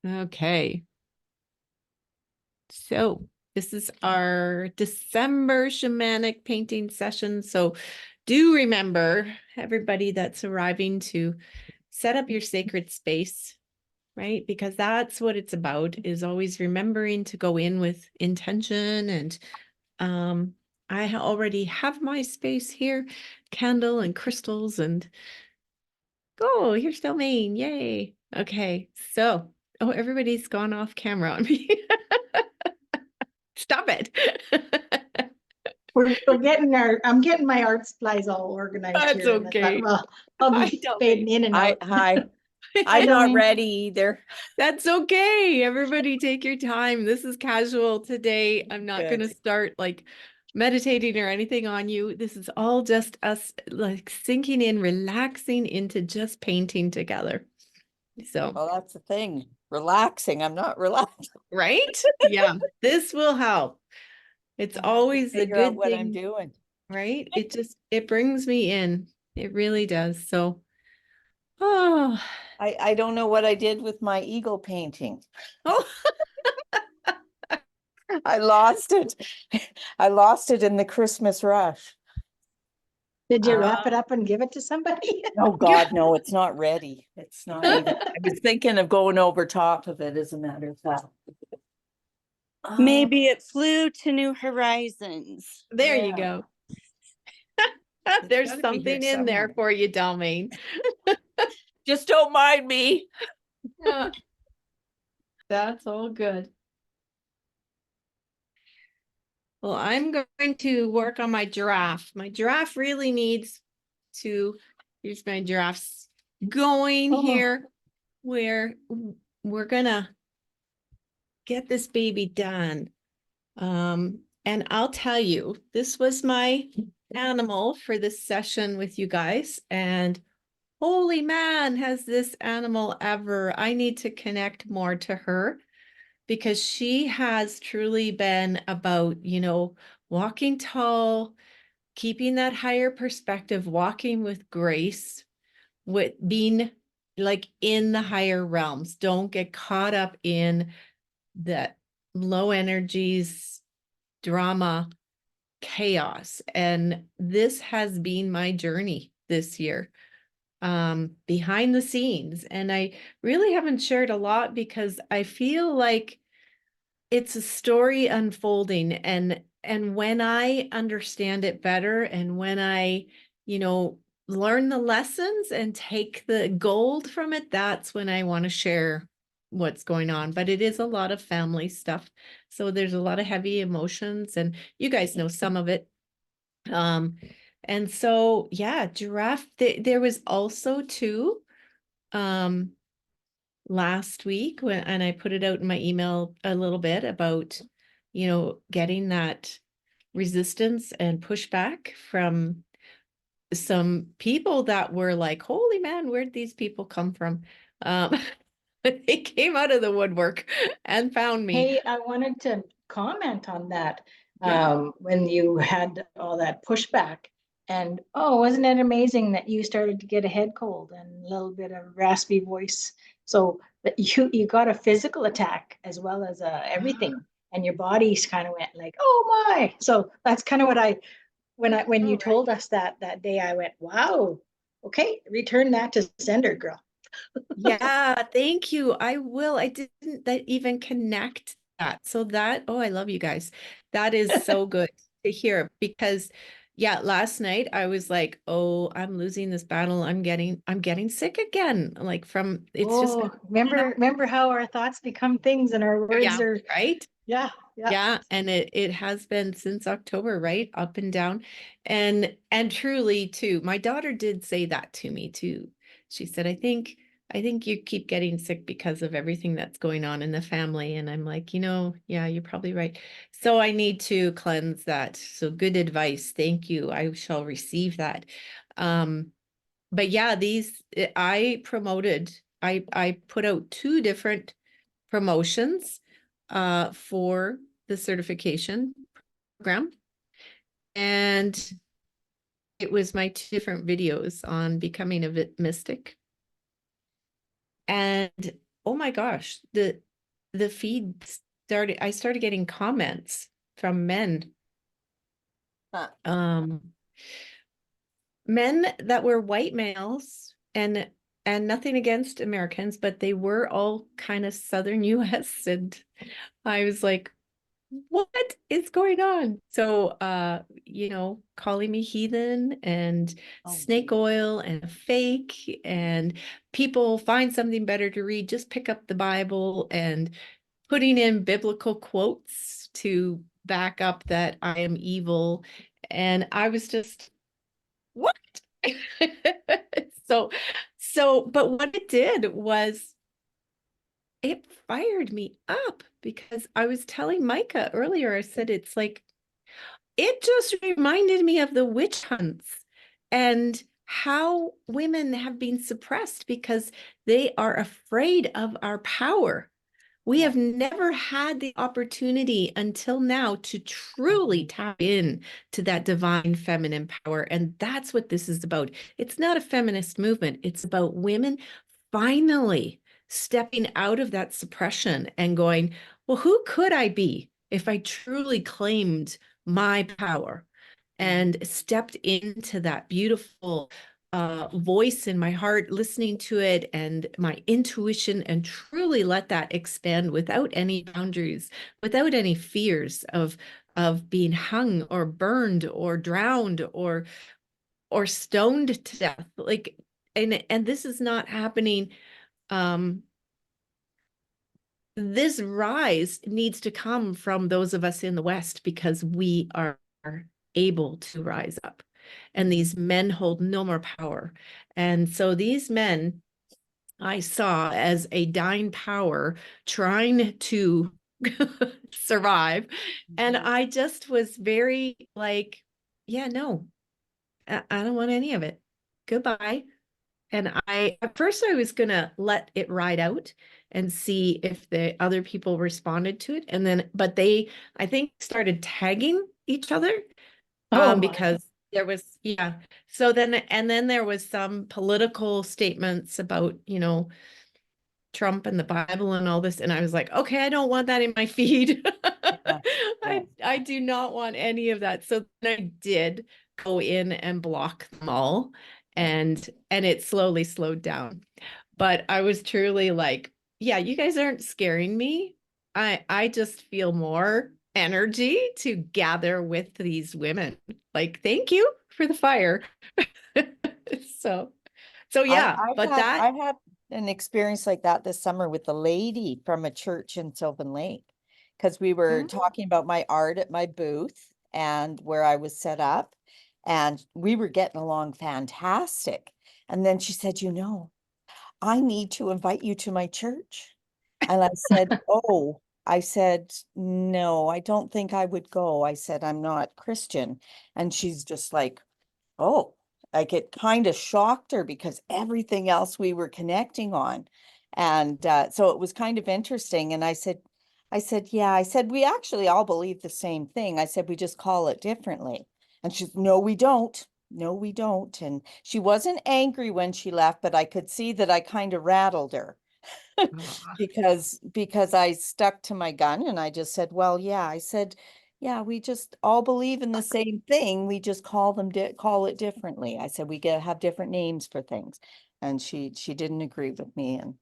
Okay. So this is our December shamanic painting session. So do remember, everybody that's arriving, to set up your sacred space, right? Because that's what it's about, is always remembering to go in with intention. And I already have my space here, candle and crystals, and oh, here's Domain. Yay. Okay. So, oh, everybody's gone off camera on me. Stop it. We're getting I'm getting my art supplies all organized That's here. And I thought, okay. well, I'll Hi, be Domain. fading in and Hi, out. hi. Hi, I'm not Domain. ready either. That's okay. Everybody take your time. This is casual today. I'm not going to Good. start like meditating or anything on you. This is all just us like sinking in, relaxing into just painting together. So, Well, that's the thing. Relaxing. I'm not relaxed. right? Yeah, this will help. It's I have to always a figure out good what I'm thing, doing. right? It brings me in. It really does. So, oh, I don't know what I did with my eagle painting. oh, I lost it. I lost it in the Christmas rush. Did you wrap it up and give it to somebody? Oh God, no, it's not ready. It's not even. I was thinking of going over top of it, as a matter of fact. Maybe it flew to new horizons. there you Yeah. go. It's There's gotta be here something in there somewhere. for you, Dalmain. Just don't mind me. Yeah, that's all good. Well, I'm going to work on my giraffe. My giraffe really needs to, here's my giraffes going Oh. here, where we're gonna get this baby done. And I'll tell you, this was my animal for this session with you guys. And holy man, has this animal ever, I need to connect more to her, because she has truly been about, walking tall, keeping that higher perspective, walking with grace, with being like in the higher realms. Don't get caught up in the low energies, drama, chaos. And this has been my journey this year, behind the scenes. And I really haven't shared a lot because I feel like it's a story unfolding. And when I understand it better, and when I, learn the lessons and take the gold from it, that's when I want to share what's going on. But it is a lot of family stuff. So there's a lot of heavy emotions, and you guys know some of it. And so, yeah, giraffe, there was also too, last week when, and I put it out in my email a little bit about, getting that resistance and pushback from some people that were like, holy man, where'd these people come from? They came out of the woodwork and found me. Hey, I wanted to comment on that. Yeah. When you had all that pushback, and oh, wasn't it amazing that you started to get a head cold and a little bit of raspy voice? So that you got a physical attack as well as everything, and your body's kind of went like, oh my. So that's kind of what when Oh, you right. told us that day, I went, wow, okay, return that to sender, girl. Yeah, thank you. I will. I didn't that even connect that. So that, oh, I love you guys. That is so good to hear, because yeah, last night I was like, oh, I'm losing this battle. I'm getting sick again. Like from it's just Oh, remember how our thoughts become things and our words yeah, are, right? yeah, yeah. Yeah, and it has been since October, right? Up and down. And truly too, my daughter did say that to me too. She said, I think you keep getting sick because of everything that's going on in the family. And I'm like, yeah, you're probably right. So I need to cleanse that. So good advice. Thank you. I shall receive that. Um, but yeah, I put out two different promotions for the certification program. And it was my two different videos on becoming a mystic. And oh my gosh, the feed started, I started getting comments from men. Huh. Men that were white males, and nothing against Americans, but they were all kind of Southern US, and I was like, what is going on? So calling me heathen and Oh, snake oil and fake, and people find something better to read, just pick up the Bible, and putting in biblical quotes to back up that I am evil. And I was just, what? So, but what it did was it fired me up, because I was telling Micah earlier, I said, it's like, it just reminded me of the witch hunts and how women have been suppressed because they are afraid of our power. We have never had the opportunity until now to truly tap in to that divine feminine power. And that's what this is about. It's not a feminist movement. It's about women finally stepping out of that suppression and going, well, who could I be if I truly claimed my power and stepped into that beautiful voice in my heart, listening to it and my intuition, and truly let that expand without any boundaries, without any fears of being hung or burned or drowned or stoned to death. Like, and this is not happening. This rise needs to come from those of us in the West, because we are able to rise up, and these men hold no more power. And so these men I saw as a dying power trying to survive. And I just was very like, yeah, no, I don't want any of it. Goodbye. And at first I was gonna let it ride out and see if the other people responded to it. And then, but they, I think, started tagging each other, Oh, my. because there was, yeah. So then, and then there was some political statements about, Trump and the Bible and all this. And I was like, okay, I don't want that in my feed. I do not want any of that. So then I did go in and block them all, and it slowly slowed down. But I was truly like, yeah, you guys aren't scaring me. I just feel more energy to gather with these women. Like, thank you for the fire. So yeah, but that, I had an experience like that this summer with a lady from a church in Sylvan Lake, because we were Mhm. talking about my art at my booth and where I was set up, and we were getting along fantastic. And then she said, I need to invite you to my church. And I said, oh, I said, no, I don't think I would go. I said, I'm not Christian. And she's just like, oh, like it kind of shocked her because everything else we were connecting on. And so it was kind of interesting. And yeah, I said, we actually all believe the same thing. I said, we just call it differently. And she's, no, we don't. No, we don't. And she wasn't angry when she left, but I could see that I kind of rattled her because I stuck to my gun and I just said, well, yeah, I said, yeah, we just all believe in the same thing. We just call it differently. I said, have different names for things. And she didn't agree with me. And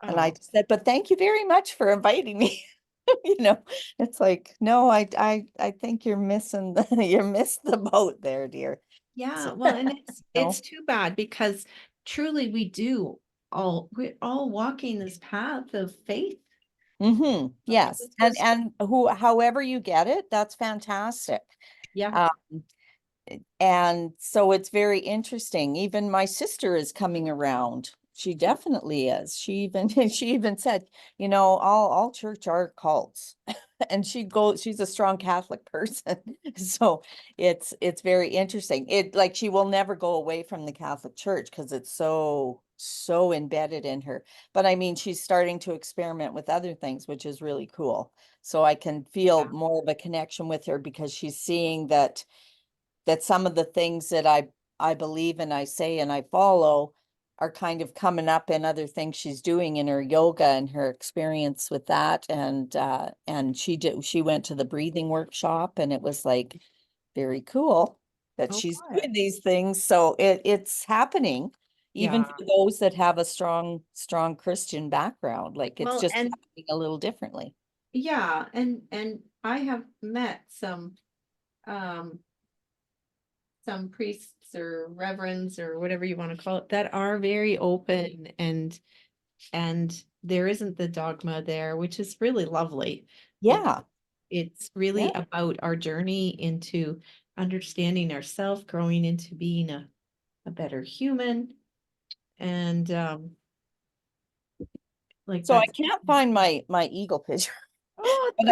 I oh, just said, but thank you very much for inviting me. It's like, no, I think you're missing you missed the boat there, dear. yeah. So, Well, and it's no. it's too bad, because truly we're all walking this path of faith. Yes. It's just, And however you get it, that's fantastic. yeah. Um, and so it's very interesting. Even my sister is coming around. She definitely is. She even she even said, all church are cults. And she's a strong Catholic person. So it's very interesting. Like she will never go away from the Catholic Church because it's so embedded in her. But I mean, she's starting to experiment with other things, which is really cool. So I can feel Yeah. more of a connection with her because she's seeing that some of the things that I believe and I say and I follow are kind of coming up in other things she's doing in her yoga and her experience with that. And she went to the breathing workshop, and it was like very cool that Oh, she's good. doing these things. So it's happening even Yeah. for those that have a strong Christian background. Like it's Well, just and happening a little differently. yeah, and I have met some priests or reverends or whatever you want to call it that are very open, and there isn't the dogma there, which is really lovely. Yeah. It's really Yeah. about our journey into understanding ourselves, growing into being a better human. And like So I that's can't find my eagle picture, oh, but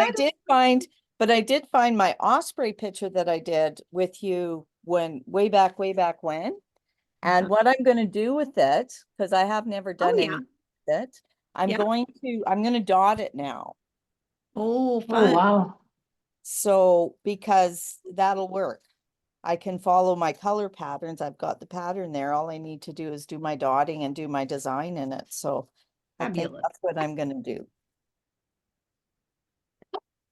I did find my osprey picture that I did with you when way back when. And what I'm going to do with it, because I have never done yeah. anything with it, I'm Yeah. going to dot it now. Oh, Oh, fun. wow. So because that'll work. I can follow my color patterns. I've got the pattern there. All I need to do is do my dotting and do my design in it. So I think Fabulous. that's what I'm going to do.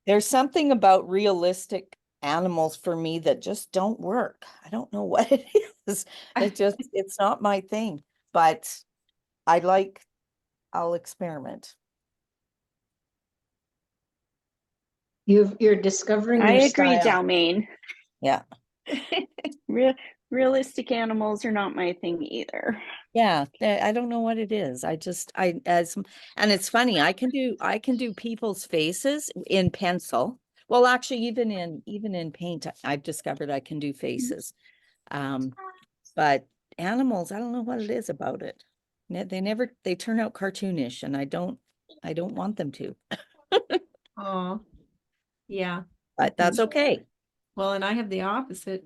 There's something about realistic animals for me that just don't work. I don't know what it is. It's not my thing, but I'll experiment. You're discovering I your agree, style. Dalmain. Yeah. Realistic animals are not my thing either. Yeah, I don't know what it is. And it's funny, I can do people's faces in pencil. Well, actually, even in paint, I've discovered I can do faces. But animals, I don't know what it is about it. They turn out cartoonish, and I don't want them to, Oh, yeah. but that's okay. Well, and I have the opposite.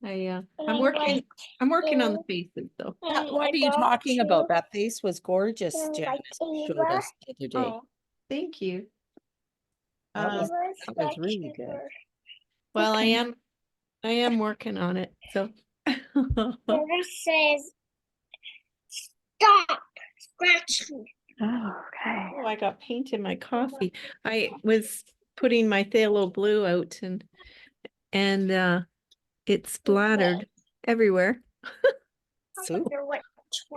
I'm working on the faces though. What are you talking about? That face was gorgeous, Janice showed us the other day. Oh, thank you. That Um, was really good. well, Okay. I am working on it. So Never says stop scratching. Oh, okay. oh, I got paint in my coffee. I was putting my phthalo blue out and it splattered everywhere. Soup. Wonder which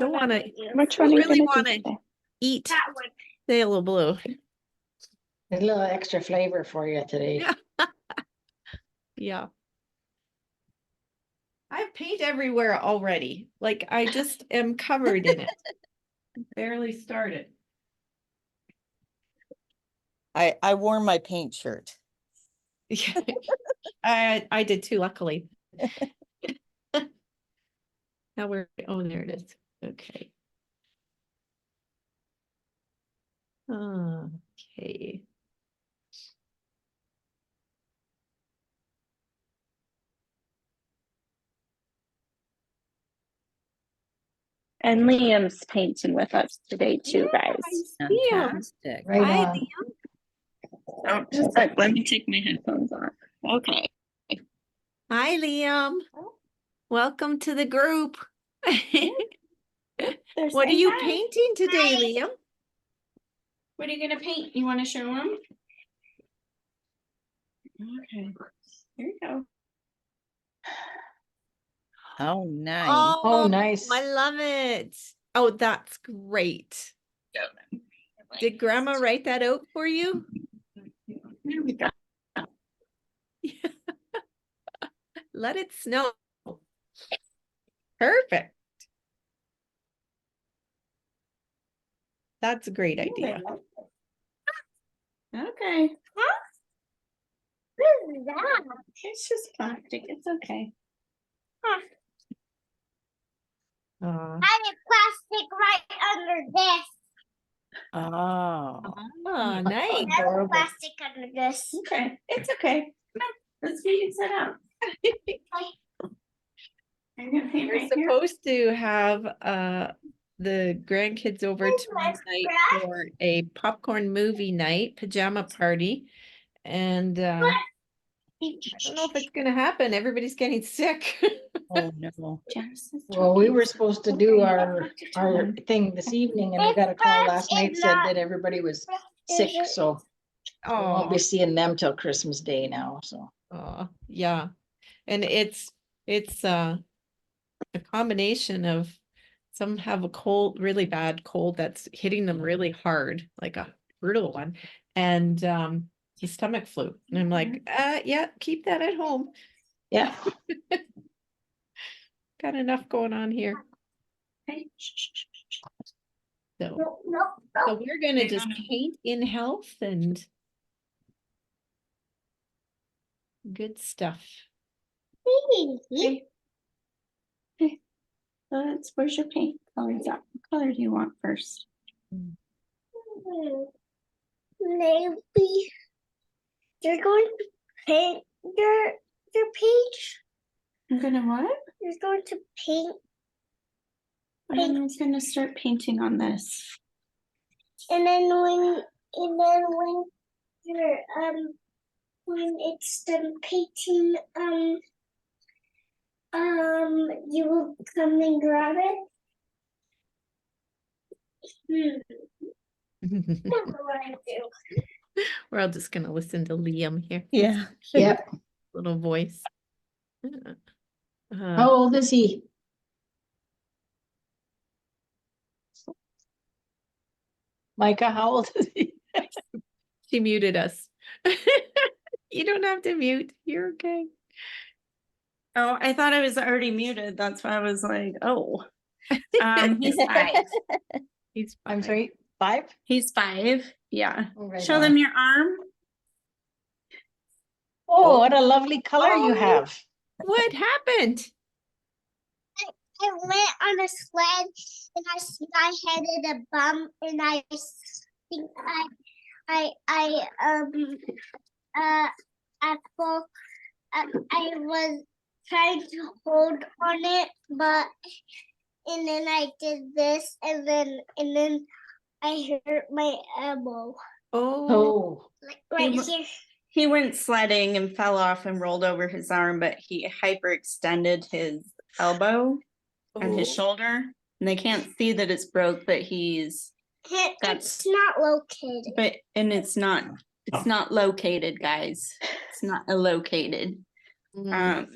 Don't one I'm want to gonna use. Which one are you really gonna want do to today? eat That one. phthalo blue. A little extra flavor for you today. Yeah. Yeah. I have paint everywhere already. Like I just am covered in it. Barely started. I wore my paint shirt. Yeah. I did too, luckily. Now oh, there it is. Okay. Okay. And Liam's painting with us today too, guys. Yeah. Fantastic. Right Hi, on. Oh, just like, let me take my headphones off. Okay. Hi, Liam. Welcome to the group. There's What are my you hat. painting today, Liam? What are you gonna paint? You want to show them? Okay. Here you go. Oh, nice. Oh, nice. I love it. Oh, that's great. Did Grandma write that out for you? There we go. Let it snow. Perfect. That's a great idea. Okay. What is that? It's just plastic. It's okay. Uh, I have plastic right under this. Oh, nice. I have Adorable. plastic under this. Okay. It's okay. Come on. Let's get you set up. I'm gonna paint We're right here. supposed to have the grandkids over Here's tomorrow my night scratch. for a popcorn movie night, pajama party. And I don't know if it's gonna happen. Everybody's getting sick. Oh, no. Janice is Well, we talking. were supposed to do our thing this evening and we got a call last night, said that everybody was sick, so we won't be seeing them till Christmas Day now, so. Yeah. And it's a combination of some have a cold, really bad cold that's hitting them really hard, like a brutal one, and the stomach flu. And I'm like, yeah, keep that at home. Yeah, Got enough going on here. Okay. So, No, no, so no. we're gonna just paint in health and good stuff. Okay. Okay. Where's your paint colors at? What color do you want first? Maybe you're going to paint your page. I'm gonna what? You're going to paint, I'm gonna start painting on this. and then when you're when it's done painting, you will come and grab it. Remember what I do. We're all just gonna listen to Liam here. Yeah. yep. Little voice. How old is he? Micah, how old is he? She muted us. You don't have to mute. You're okay. Oh, I thought I was already muted. That's why I was like, oh. He's 5. He's I'm fine. sorry, 5? He's 5. Yeah. Oh, right Show on. them your arm. Oh, what a lovely color you Oh. have. What happened? I went on a sled and I headed a bump and I think I was trying to hold on it, but and then I did this and then I hurt my elbow, Oh, Oh, like right He- here. He went sledding and fell off and rolled over his arm, but he hyperextended his elbow and his oh. shoulder. And they can't see that it's broke, but he's It's not located. it's not located, guys. It's not located. Mm.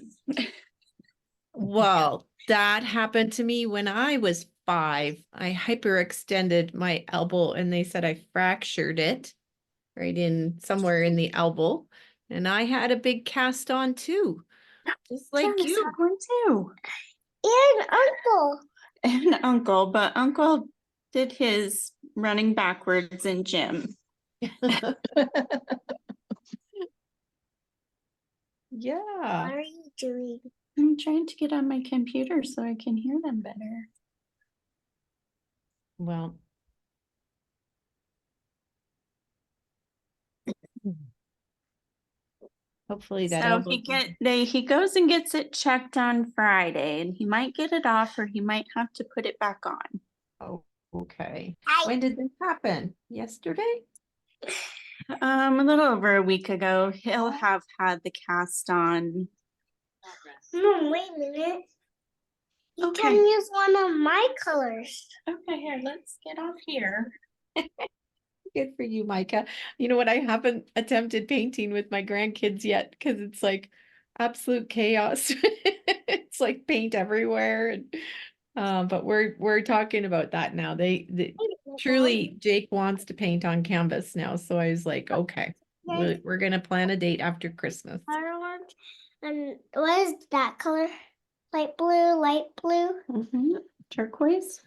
Well, that happened to me when I was 5. I hyperextended my elbow and they said I fractured it right in somewhere in the elbow. And I had a big cast on too, just like Janice you. had one too. And uncle. And uncle, but uncle did his running backwards in gym. Yeah. What are you doing? I'm trying to get on my computer so I can hear them better. Well. Hopefully that So elbow. he goes and gets it checked on Friday, and he might get it off or he might have to put it back on. Oh, okay. I When did this happen? Yesterday? A little over a week ago. He'll have had the cast on. no, wait a minute. You Okay. can use one of my colors. Okay, here, let's get off here. Good for you, Micah. You know what? I haven't attempted painting with my grandkids yet because it's like absolute chaos. It's like paint everywhere. And but we're talking about that now. They truly Jake wants to paint on canvas now. So I was like, okay, we're gonna plan a date after Christmas. Orange. And what is that color? Light blue, light blue. Turquoise.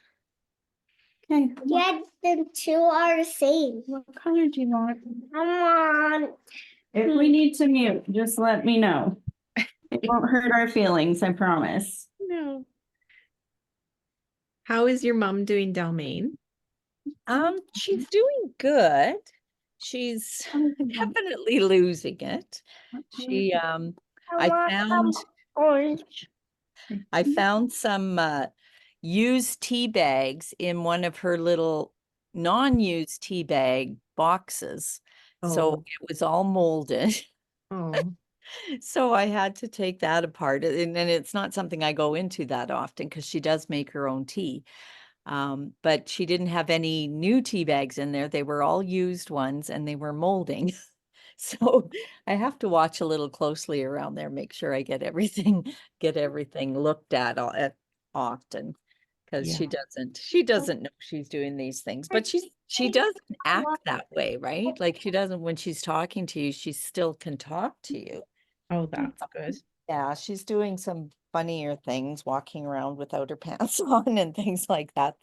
Okay. Yeah, the two are the same. What color do you want? Come on. If we need to mute, just let me know. It won't hurt our feelings, I promise. No. How is your mom doing, Dalmain? She's doing good. She's definitely losing it. She I found orange. I found some used tea bags in one of her little non-used tea bag boxes. So Oh. it was all molded. Oh, So I had to take that apart, and it's not something I go into that often because she does make her own tea. But she didn't have any new tea bags in there. They were all used ones and they were molding. So I have to watch a little closely around there, make sure I get everything looked at, often. Because Yeah. she doesn't know she's doing these things, but she doesn't act that way, right? Like she doesn't, when she's talking to you, she still can talk to you. Oh, that's good. Yeah, she's doing some funnier things, walking around without her pants on and things like that,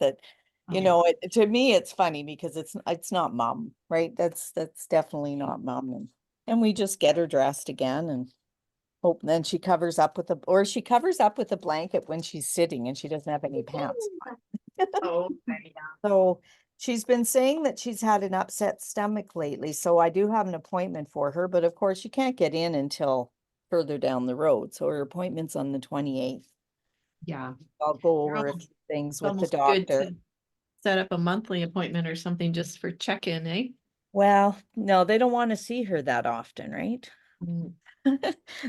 you Oh. know, to me, it's funny because it's not mom, right? That's definitely not mom. And we just get her dressed again and hope, then she covers up with she covers up with a blanket when she's sitting and she doesn't have any pants on. Oh, So she's been saying that she's had an upset stomach lately, so I do have an appointment for her, but of course you can't get in until further down the road. So her appointment's on the 28th. yeah. I'll go You're over a almost- few things It's with the almost good doctor. to set up a monthly appointment or something just for check-in, eh? Well, no, they don't want to see her that often, right? Mm.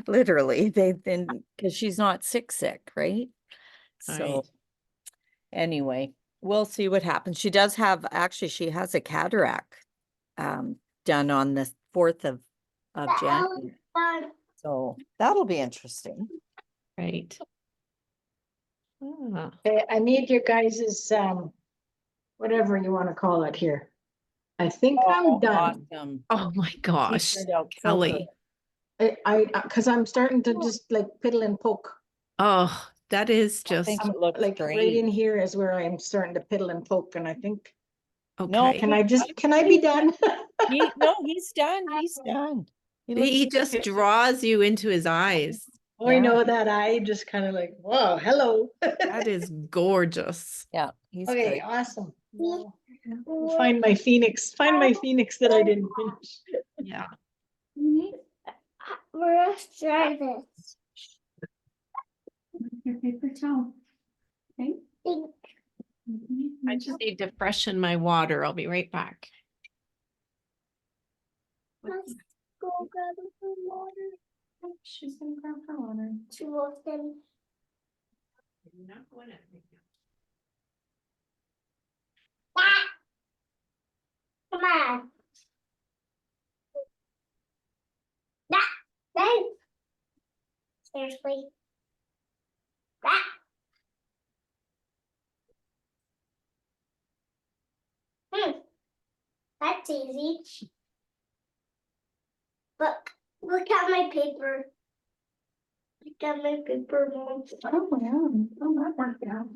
Literally, they've been, because she's not sick, right? So Right. anyway, we'll see what happens. She does have, actually, she has a cataract done on the 4th of January. So that'll be interesting. Right. Ah, Okay, I need your guys's, whatever you want to call it here. I think I'm done. Awesome. oh my gosh, turned out so Kelly. Because I'm starting to just like piddle and poke. Oh, that is I think just it looks Like right great. in here is where I'm starting to piddle and poke, and I think, No, okay. can I be done? No, he's done. He's done. He looks just draws you into his eyes. I Yeah. know that I just kind of like, whoa, hello. That is gorgeous. Yeah, he's Okay, great. awesome. Well, find my phoenix that I didn't finish. Yeah. Let's try this. Your paper towel. Okay. I just need to freshen my water. I'll be right back. Let's go grab some water. She's gonna grab her water. Two of them. Ah! Come on. Ah! Then. Seriously. Ah! That's easy. Look at my paper. Look at my paper, Mom. Oh, yeah. Oh, that worked out.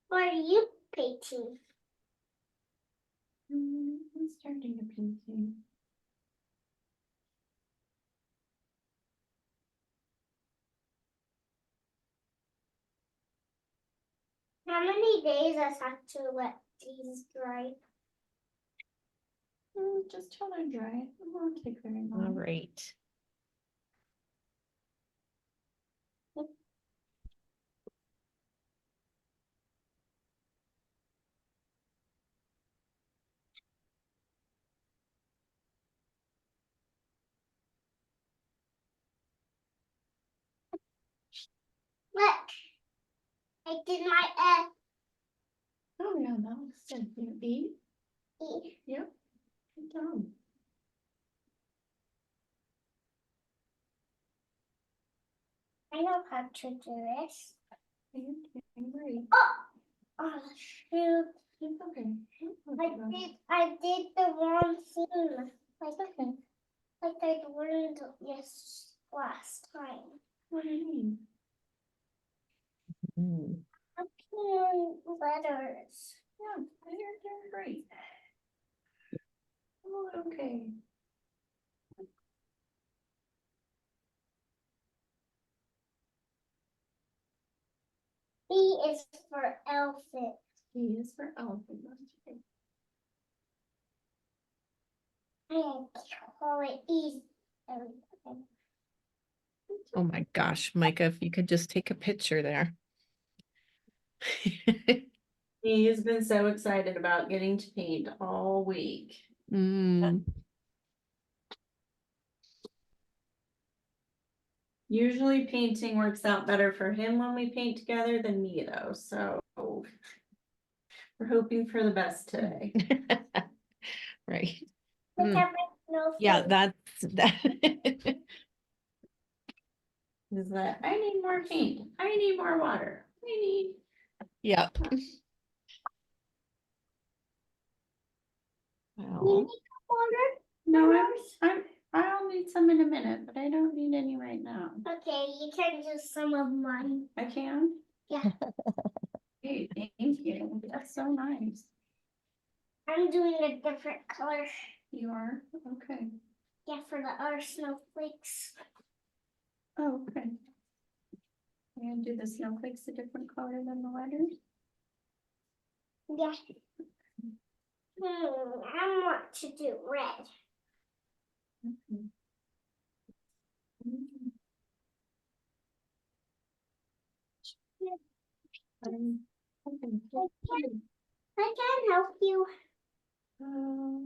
What are you painting? I'm starting to painting. How many days I have to let these dry? Just till they're dry. It won't take very long. All right. Look, I did my Oh, yeah, that looks good. You eat? E. Yep. Good job. I know how to do this. Great. Oh shoot! It's okay. I did the wrong thing. Like I learned yes last time. What do you mean? Mm. Letters. Yeah, you're doing great. Oh, okay. E is for elephant. E is for elephant. I call it E. Oh my gosh, Micah, if you could just take a picture there. He has been so excited about getting to paint all week. Mm, Usually painting works out better for him when we paint together than me though, so we're hoping for the best today. right. Look Mm, at my yeah, snowflake. that's that. Is that I need more paint, I need more water, I need. Yeah. You Well, need water? No, I'll need some in a minute, but I don't need any right now. Okay, you can use some of mine. I can? Yeah. Hey, thank you, that's so nice. I'm doing a different color. You are, okay. Yeah, for the our snowflakes. Oh, okay. And do the snowflakes a different color than the letters? Yeah. I want to do red. Okay. Okay. I can help you. Sure.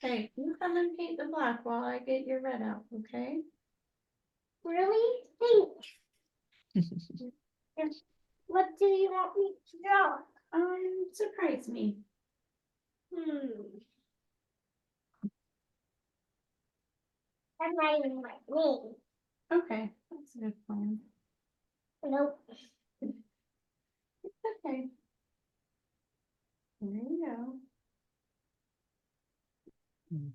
Hey, you come and paint the black while I get your red out, okay? Really? Thanks. What do you want me to draw? Surprise me. I'm writing my name. Okay, that's a good plan. Nope. It's okay. There you go. I'm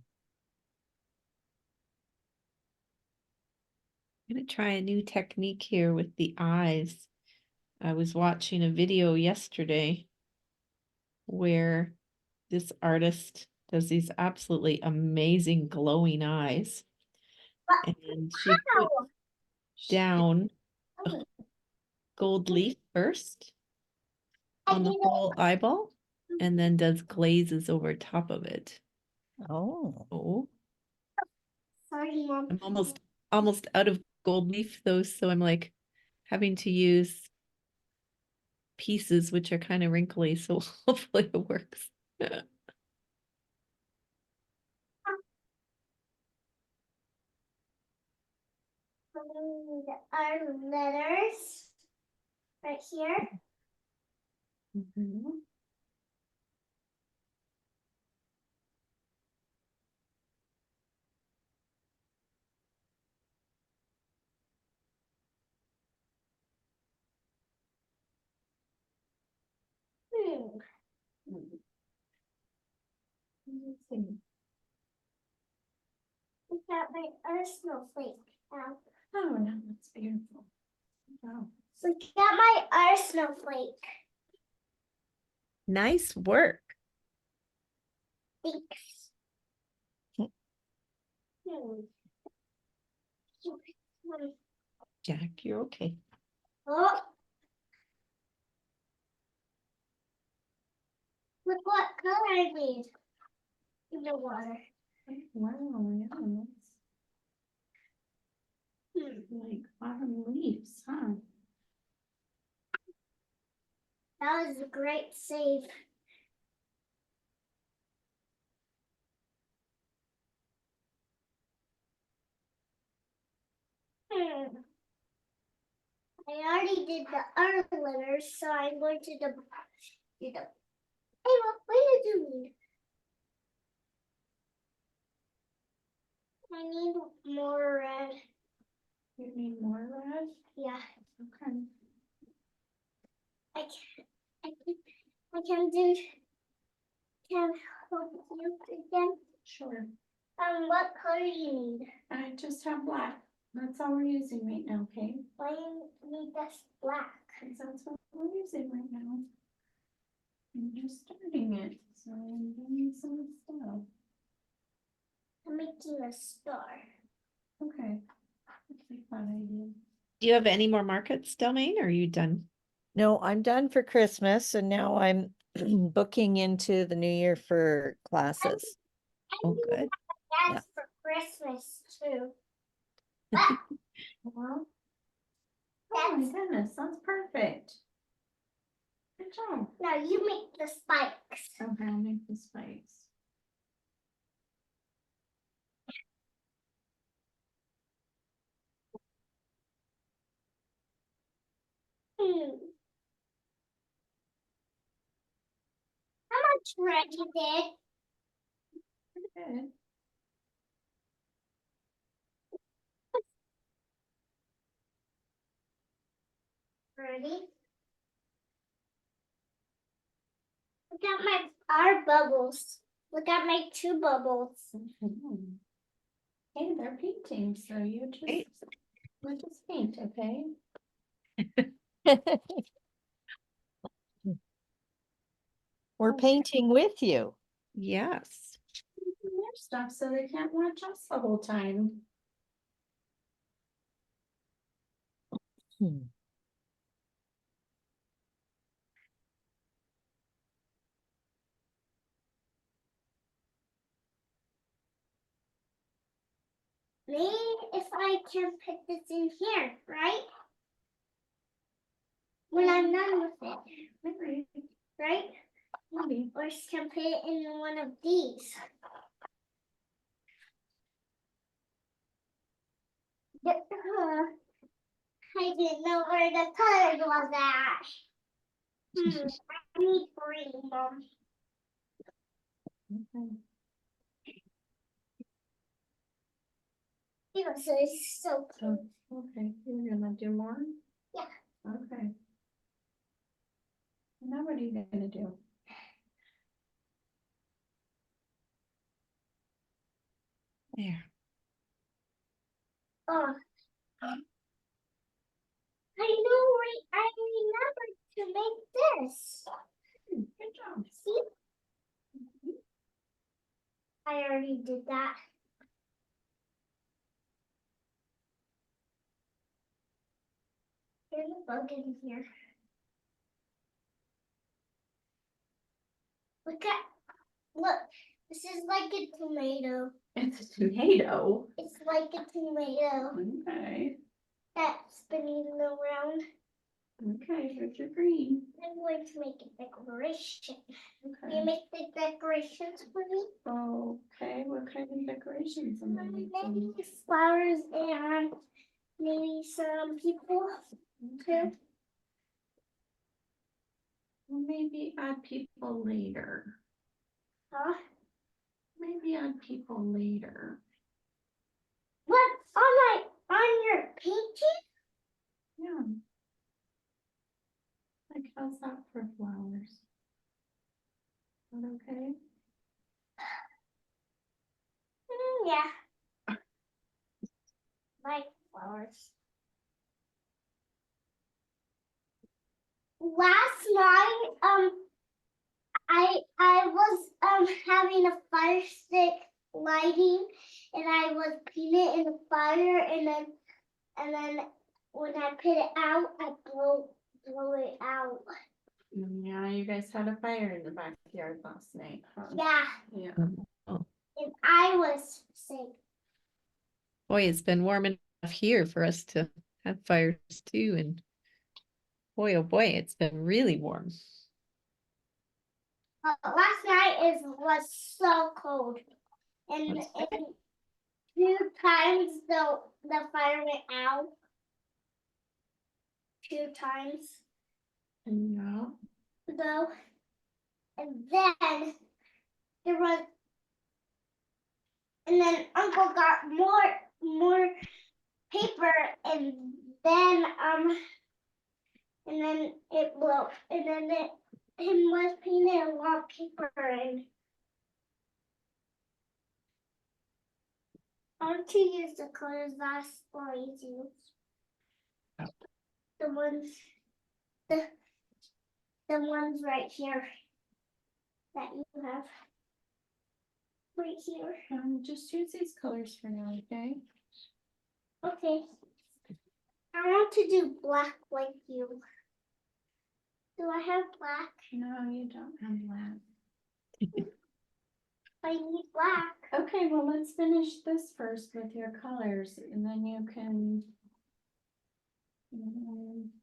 gonna try a new technique here with the eyes. I was watching a video yesterday where this artist does these absolutely amazing glowing eyes. And she put Ow! down a Oh, gold leaf first I on the did it. whole eyeball and then does glazes over top of it. Oh, Oh, Sorry, Mom. I'm almost out of gold leaf though, so I'm like having to use pieces which are kind of wrinkly, so hopefully it works. Our letters right here. Mhm. Hmm. Let's see. We got my our snowflake now. Oh, no, that's beautiful. Wow. We got my our snowflake. Nice work. Thanks. Hmm. Jack, you're okay. Oh. Look what color I made in the water. Wow, yeah, that's like autumn leaves, huh? That was a great save. I already did the other letters, so I'm going to do the. Hey, what are you doing? I need more red. You need more red? Yeah, Okay. I can. I can do. Can help you again. Sure. What color do you need? I just have black. That's all we're using right now, okay? Why do you need this black? Because that's what we're using right now. I'm just starting it, so I'm doing some stuff. I'm making a star. Okay. That's a fun idea. Do you have any more markets, Delmain, or are you done? no, I'm done for Christmas and now I'm booking into the new year for classes. Oh, good. That's for Christmas too. Well. Oh my goodness, that's perfect. Good job. Now you make the spikes. Okay, I'll make the spikes. Hmm. How much red you did? Pretty good. Ready? Look at our bubbles. Look at my 2 bubbles. Mhm. Hey, they're painting, so you Hey. just paint, okay? We're painting with you. Yes. Their stuff so they can't watch us the whole time. Hmm. Maybe if I can put this in here, right? When I'm done with it, Maybe, right? maybe. Or she can put it in one of these. I didn't know where the colors was at. I need green, Mom. Okay. Because it's so So, cool. okay, you're gonna do more? Yeah. Okay. Now what are you gonna do? There. Oh. I remembered to make this. Good job. See? I already did that. There's a bug in here. Look, this is like a tomato. It's a tomato. It's like a tomato Okay. that's spinning around. Okay, here's your green. I'm going to make a decoration. Can you Okay. make the decorations for me? Okay, what kind of decorations am I making? Maybe flowers and maybe some people too. Well, maybe add people later. Huh? Maybe add people later. What on your painting? Yeah. Like, how's that for flowers? Is that okay? Yeah. Like flowers. Last night, I was having a fire stick lighting, and I was putting it in the fire, and then when I put it out, I blow it out. Yeah, you guys had a fire in the backyard last night, huh? Yeah, Yeah. and I was sick. Boy, it's been warm enough here for us to have fires too. And boy, oh boy, it's been really warm. Last night was so cold, and, That's and 2 times the fire went out. 2 times Yeah. though, and then there was, and then Uncle got more paper, then and then it blew, and then it him was painting a lot of paper, and I want to use the colors that's always used. The ones the ones right here that you have right here. Just use these colors for now, okay? Okay. I want to do black like you. Do I have black? No, you don't have black. I need black. Okay, well, let's finish this first with your colors, and then you can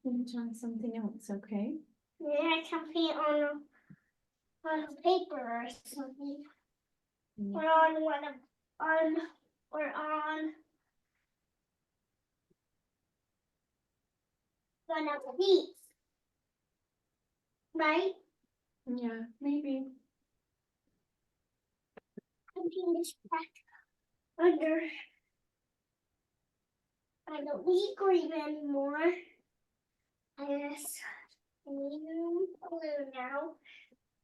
Finish on something else, okay? Maybe I can paint on a paper or something. Yeah. Or on one of on one of these. Right? Yeah, maybe. I'm putting this back under. I don't need green anymore. I guess I need blue now.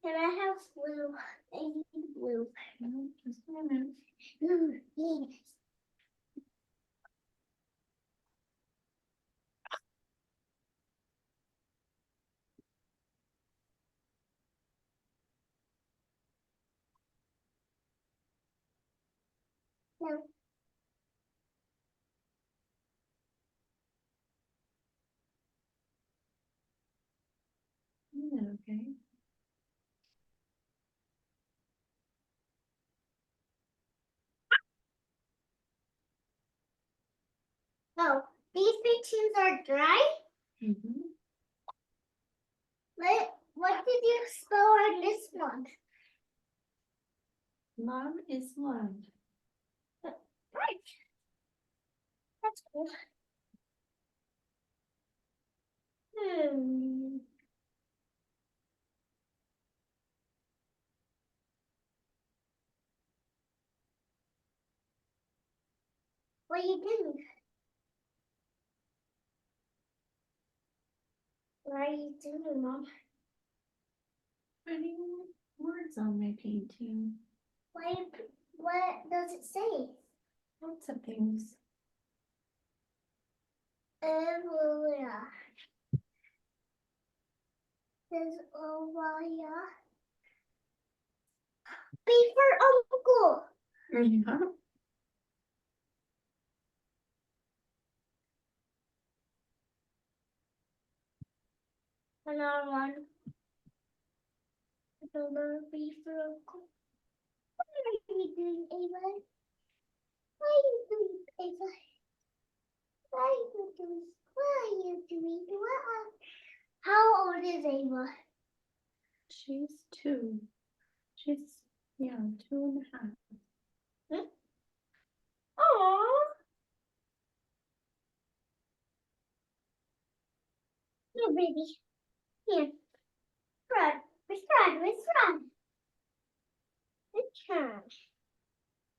Can I have blue? I need blue. Just a minute. Blue, yes. No. Yeah, okay. Oh, these pictures are dry. Mm-hmm. What did you spell on this one? Love is love. Right. That's cool. Hmm. What are you doing? What are you doing, Mom? Putting words on my painting. What does it say? Lots of things. Evoya. Says Ovaya. Be for Uncle. Yeah. Another one. Another be for Uncle. What are you doing, Ava? What are you doing, Ava? What are you doing? What are you doing? How old is Ava? She's 2. She's, yeah, 2.5. Aww. Here, baby. Here. Run. Let's run. Let's run. Let's run.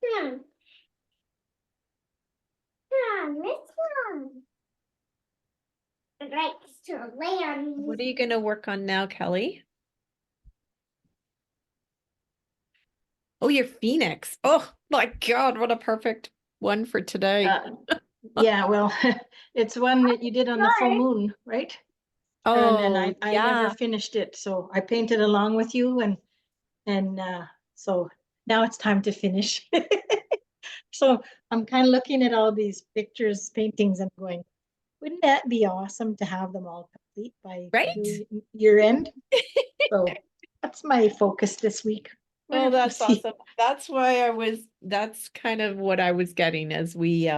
Run. Run. Let's run. I'd like to lay on What are you gonna work on now, Kelly? Oh, your Phoenix. Oh my God, what a perfect one for today. Yeah, well, it's one that you did on the full Sorry. moon, right? Oh, And I yeah. never finished it, so I painted along with you and so now it's time to finish. So I'm kind of looking at all these pictures, paintings and going, wouldn't that be awesome to have them all complete by Right? year end? So that's my focus this week. Oh, We'll that's see. awesome. That's why that's kind of what I was getting as we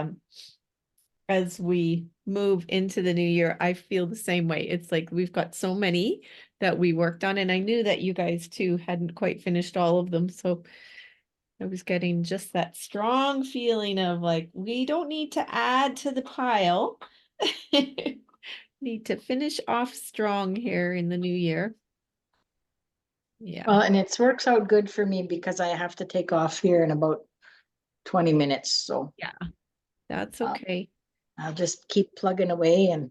move into the new year. I feel the same way. It's like we've got so many that we worked on, and I knew that you guys too hadn't quite finished all of them. So I was getting just that strong feeling of like, we don't need to add to the pile. Need to finish off strong here in the new year. Yeah, Well, and it works out good for me because I have to take off here in about 20 minutes. So that's Um, okay. I'll just keep plugging away and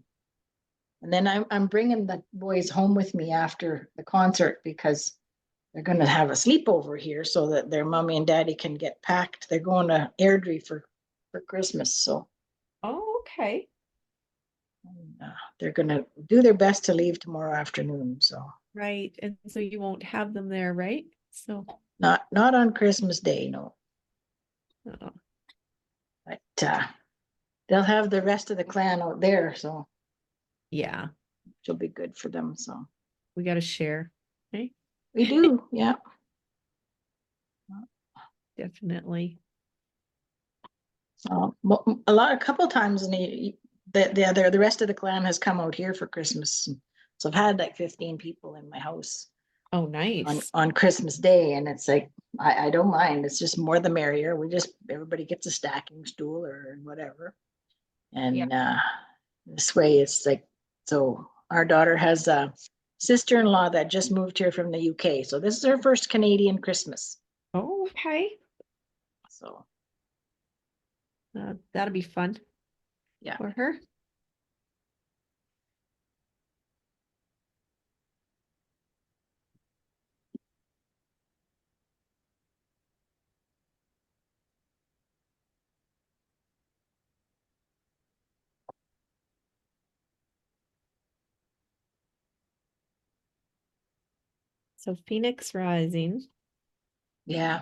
then I'm bringing the boys home with me after the concert because they're going to have a sleepover here so that their mommy and daddy can get packed. They're going to Airdrie for Christmas. So Oh, okay. they're going to do their best to leave tomorrow afternoon. So Right. And so you won't have them there, right? So, not on Christmas Day, no. uh, But they'll have the rest of the clan out there, so yeah, it'll be good for them. So we got to share. Okay, we do, yeah. definitely. A couple times in the rest of the clan has come out here for Christmas. So I've had like 15 people in my house Oh, nice. on Christmas Day, and it's like, I don't mind. It's just more the merrier. Everybody gets a stacking stool or whatever. And this way it's like, so our daughter has a sister-in-law that just moved here from the UK. So this is her first Canadian Christmas. Oh, okay. So That'll be fun. Yeah. For her. So Phoenix Rising, yeah.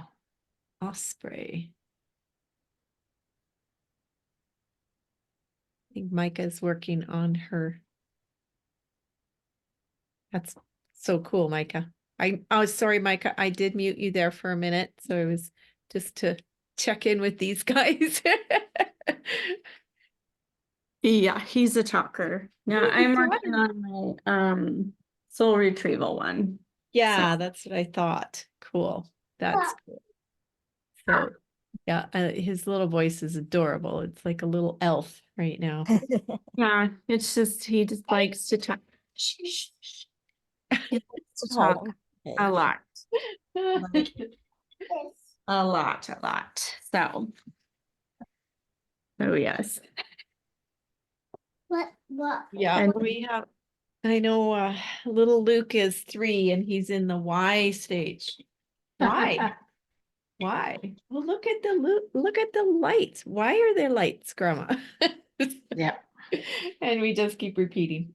Osprey. I think Micah's working on her. That's so cool, Micah. Oh, sorry, Micah. I did mute you there for a minute. So it was just to check in with these guys. Yeah, he's a talker. Yeah, He's a I'm working talker. on my soul retrieval one. Yeah, that's what I thought. Cool. That's cool. So yeah, his little voice is adorable. It's like a little elf right now. Yeah, it's just he just likes to talk. He likes to talk Okay. a lot. Yes. A lot. So, oh yes. What? Yeah, And- we have, I know little Luke is 3 and he's in the Y stage. Why? Why? Well, look at the lights. Why are there lights, Grandma? Yeah. And we just keep repeating.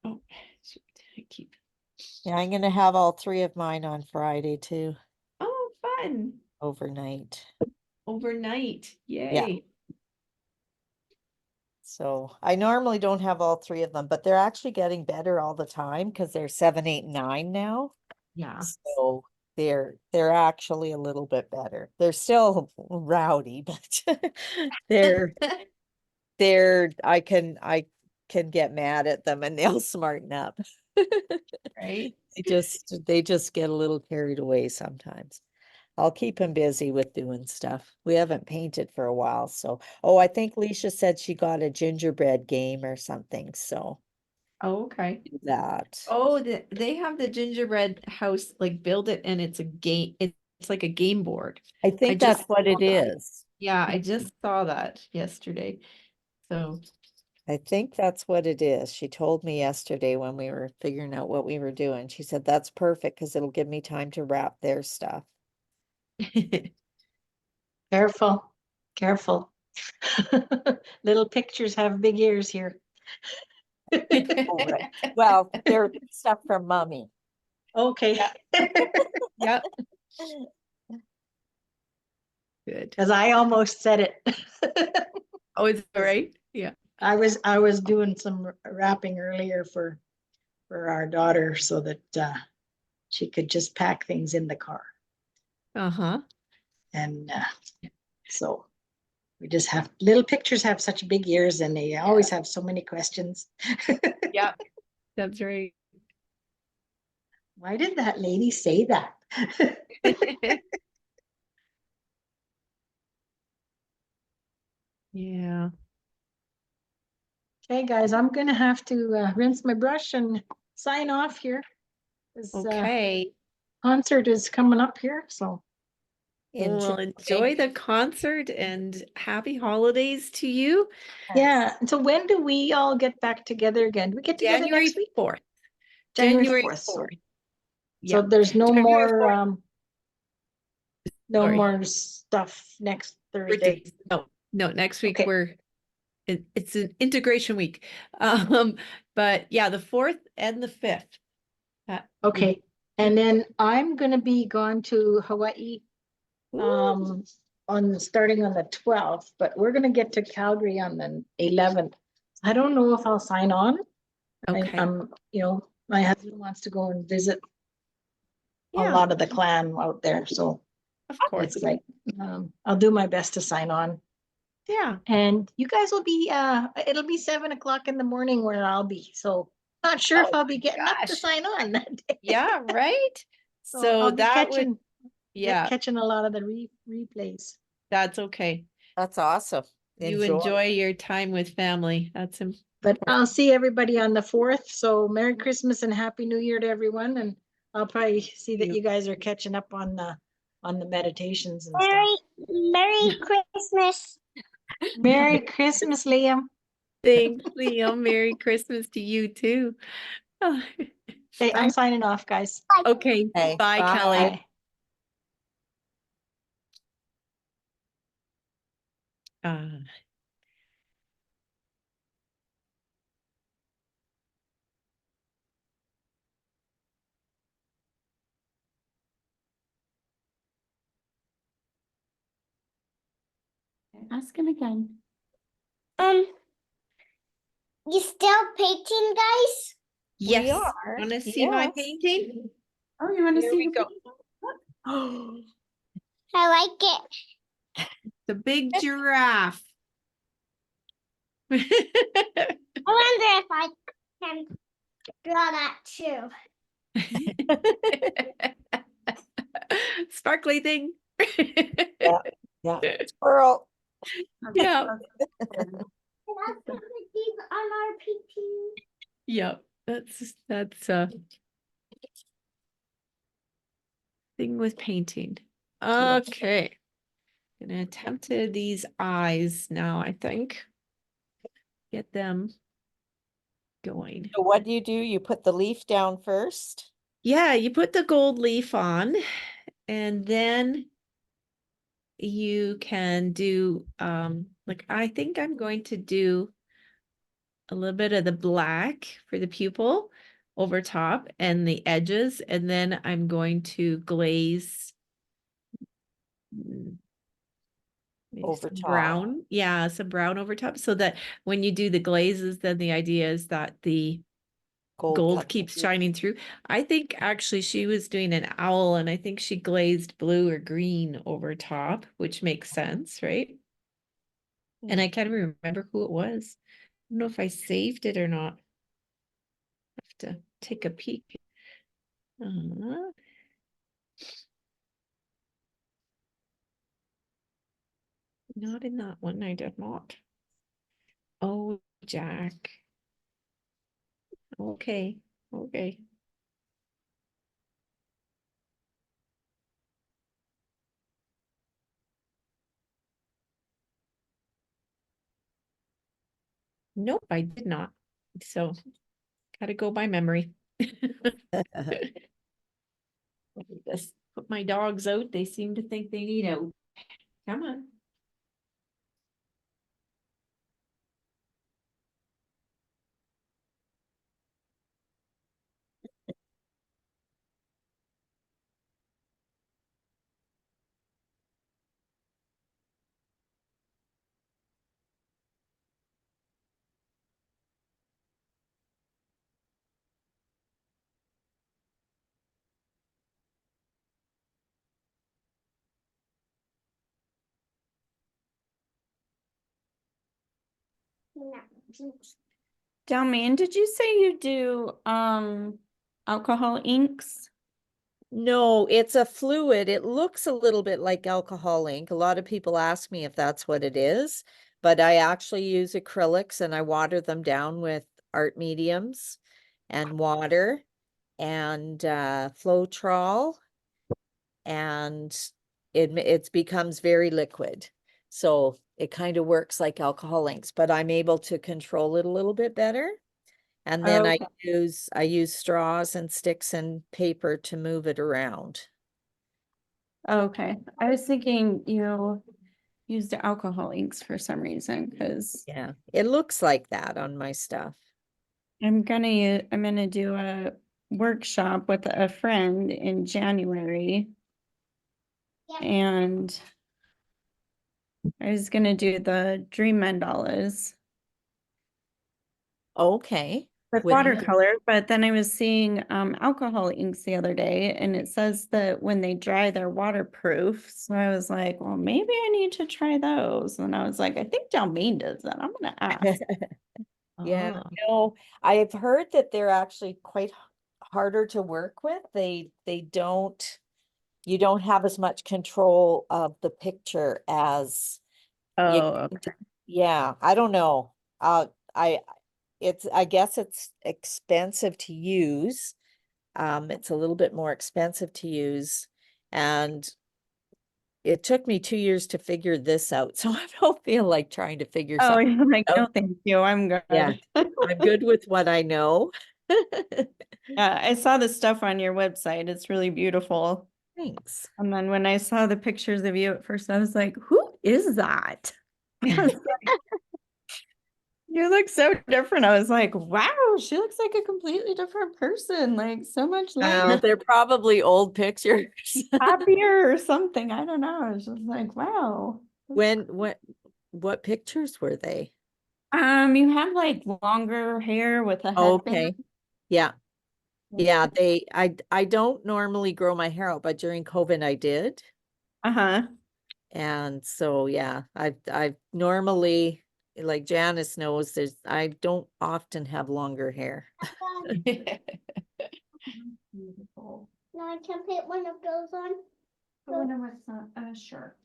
Oh, shoot. I keep. Yeah, I'm gonna have all 3 of mine on Friday too, Oh, fun. overnight. Overnight. Yay. So I normally don't have all 3 of them, but they're actually getting better all the time because they're 7, 8, 9 now. Yeah. So they're actually a little bit better. They're still rowdy, but they're I can get mad at them and they'll smarten up. Right. They just get a little carried away sometimes. I'll keep him busy with doing stuff. We haven't painted for a while, so I think Leisha said she got a gingerbread game or something, so Oh, okay. do that. Oh, they have the gingerbread house, like build it and it's a game. It's like a game board. I think just that's what saw it that. is. Yeah, I just saw that yesterday. So I think that's what it is. She told me yesterday when we were figuring out what we were doing. She said, that's perfect because it'll give me time to wrap their stuff. Careful. Little pictures have big ears here. Oh, right. Well, they're stuff from Mommy. Okay. Yep. Good. Because I almost said it. Oh, it's all right. Yeah. I was doing some wrapping earlier for our daughter so that she could just pack things in the car. Uh-huh. And so we just have little pictures have such big ears and they always have so many questions. Yep. That's right. Why did that lady say that? Yeah. Okay, guys, I'm gonna have to rinse my brush and sign off here. This Okay. concert is coming up here, so Well, enjoy the concert and happy holidays to you. yeah. So when do we all get back together again? Do we get together January next week? 4th. January 4th. So, 4th. so Yeah. there's no January more 4th. Sorry. more stuff next Thursday. Birthdays. No, next week Okay. it's an integration week. But yeah, the 4th and the 5th. Okay. And then I'm gonna be gone to Hawaii Ooh. starting on the 12th, but we're gonna get to Calgary on the 11th. I don't know if I'll sign on. Okay. I'm, my husband wants to go and visit a Yeah. lot of the clan out there, so Of It's course. like, I'll do my best to sign on. Yeah. And you guys will be, it'll be 7 o'clock in the morning where I'll be. So not sure if Oh I'll be my getting up to gosh. sign on that day. Yeah, right? So So I'll be that would, catching, yeah, catching a lot of the replays. that's okay. That's awesome. You enjoy your time with family. That's But I'll see everybody on the 4th. So Merry Christmas and Happy New Year to everyone. And I'll probably see that you. you guys are catching up on the meditations and Merry Christmas. stuff. Merry Christmas, Liam. Thanks, Liam. Merry Christmas to you too. Okay, I'm signing off, guys. Okay, Okay, bye, bye. Kelly. Bye. Uh, Ask him again. You still painting, guys? yes. are, Want to see my yes. painting? Oh, you want to Here see we the go. painting? I like it. The big giraffe. I wonder if I can draw that too. Sparkly thing. Yeah, squirrel. Yeah. And that's gonna be on our painting. Yep. That's a thing with painting. Okay. Gonna attempt to these eyes now, I think. Get them going. So what do? You put the leaf down first? Yeah, you put the gold leaf on, and then you can do like I think I'm going to do a little bit of the black for the pupil over top and the edges, and then I'm going to glaze maybe Over some top. brown. Yeah, some brown over top, so that when you do the glazes, then the idea is that the gold cut. keeps shining through. I think actually she was doing an owl, and I think she glazed blue or green over top, which makes sense, right? And I can't even remember who it was. I don't know if I saved it or not. Have to take a peek. Not in that one, I did not. Oh, Jack. Okay, okay. Nope, I did not. So, gotta go by memory. Just put my dogs out. They seem to think they need out. Come on. Delmain, did you say you do alcohol inks? No, it's a fluid. It looks a little bit like alcohol ink. A lot of people ask me if that's what it is, but I actually use acrylics and I water them down with art mediums and water and Floetrol, and it becomes very liquid. So it kind of works like alcohol inks, but I'm able to control it a little bit better. And then Okay. I use straws and sticks and paper to move it around. Okay, I was thinking you used alcohol inks for some reason, because Yeah, it looks like that on my stuff. I'm gonna do a workshop with a friend in January. Yep. And I was gonna do the dream mandalas. Okay. with With- watercolor, but then I was seeing alcohol inks the other day, and it says that when they dry, they're waterproof. So I was like, well, maybe I need to try those. And I was like, I think Dalmain does that. I'm gonna ask. Yeah, Oh. no, I've heard that they're actually quite harder to work with. They don't, you don't have as much control of the picture as you, Oh, okay. yeah, I don't know. I guess it's expensive to use. It's a little bit more expensive to use. And it took me 2 years to figure this out. So I don't feel like trying to figure Oh, something you're like, no, out. thank you. I'm good. Yeah. I'm good with what I know. Yeah, I saw the stuff on your website. It's really beautiful. Thanks. And then when I saw the pictures of you at first, I was like, who is that? I was like, you look so different. I was like, wow, she looks like a completely different person. Like so much like They're probably old pictures. happier or something. I don't know. I was just like, wow. What pictures were they? You have like longer hair with a Oh, headband. okay. Yeah. Yeah, I don't normally grow my hair out, but during COVID I did. Uh-huh. And so, yeah, I've normally, like Janice knows, I don't often have longer hair. Beautiful. Now I can put one of those on. I wonder what's sure.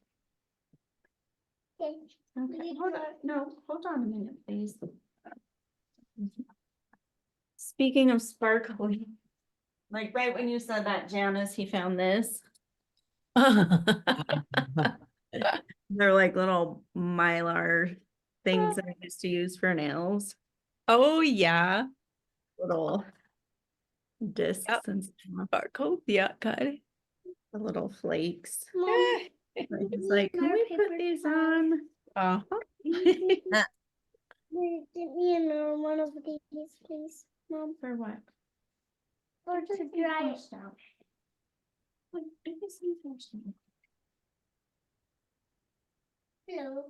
Okay. Okay, hold on. No, hold on a minute, please. Speaking of sparkly, like right when you said that, Janice, he found this. They're like little mylar things that I used to use for nails, Oh, yeah. little discs Yep. and stuff, Sparkle. Yeah, got it. the little flakes. Mom, But he's need like, can more we put paper these towels? on? Uh-huh. Give me another one of these, please, Mom. For what? Or to dry it. What biggest thing first? Hello.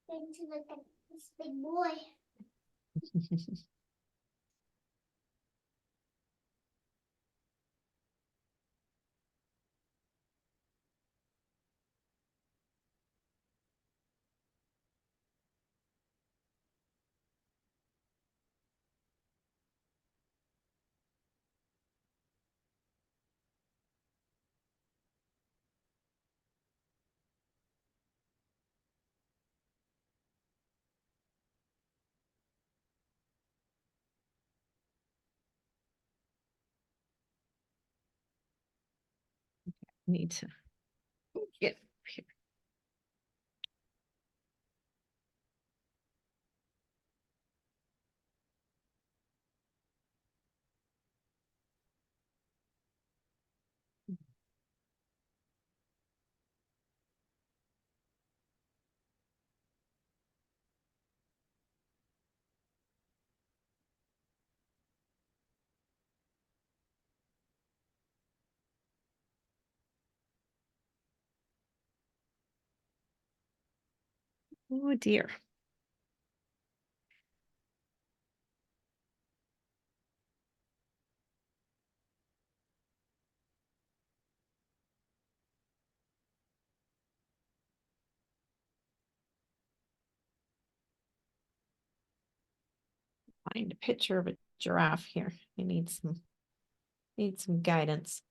Going to look at this big boy. Need to get up here. Oh, dear. Find a picture of a giraffe here. I need some guidance.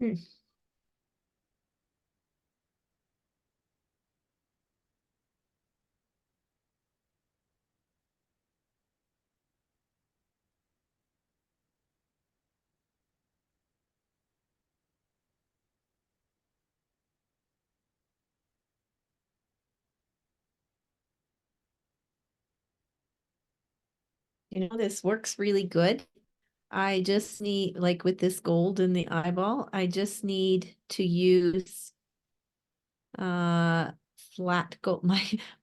Hmm. this works really good. I just need, like with this gold in the eyeball, I just need to use flat gold.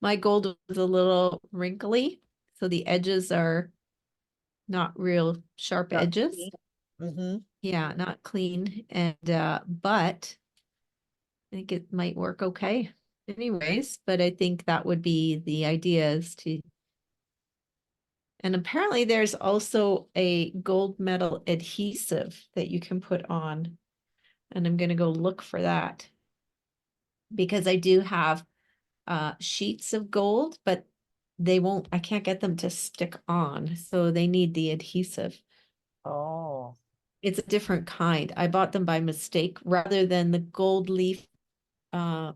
My gold was a little wrinkly, so the edges are not real sharp edges. Mm-hmm. Yeah, not clean. And but I think it might work okay anyways, but I think that would be the idea is to, and apparently there's also a gold metal adhesive that you can put on. And I'm gonna go look for that. Because I do have sheets of gold, but I can't get them to stick on. So they need the adhesive. Oh, It's a different kind. I bought them by mistake rather than the gold leaf uh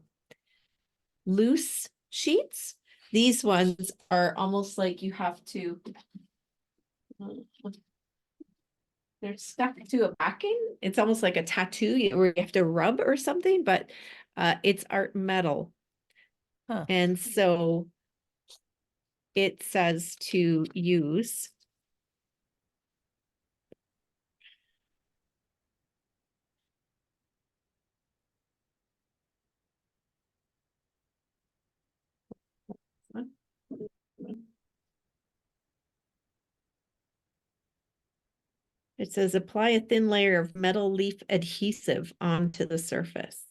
loose sheets. These ones are almost like you have to, they're stuck to a backing. It's almost like a tattoo where you have to rub or something, but it's art metal. huh. And so it says to use. It says apply a thin layer of metal leaf adhesive onto the surface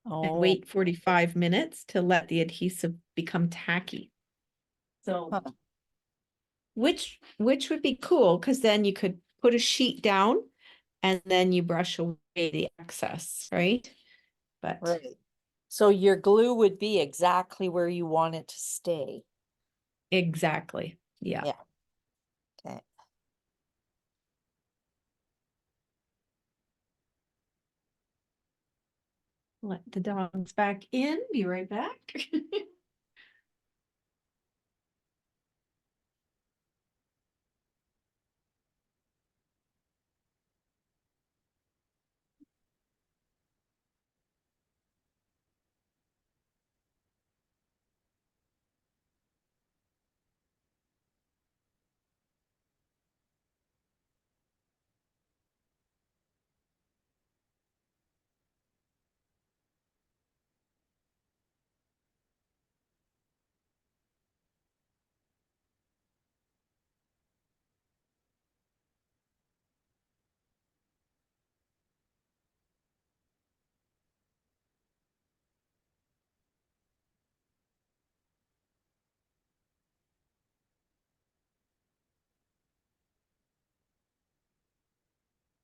and Oh, wait 45 minutes to let the adhesive become tacky. So huh. which would be cool because then you could put a sheet down and then you brush away the excess, right? But Right. So your glue would be exactly where you want it to stay. exactly. Yeah. Yeah. Okay. Let the dogs back in. Be right back.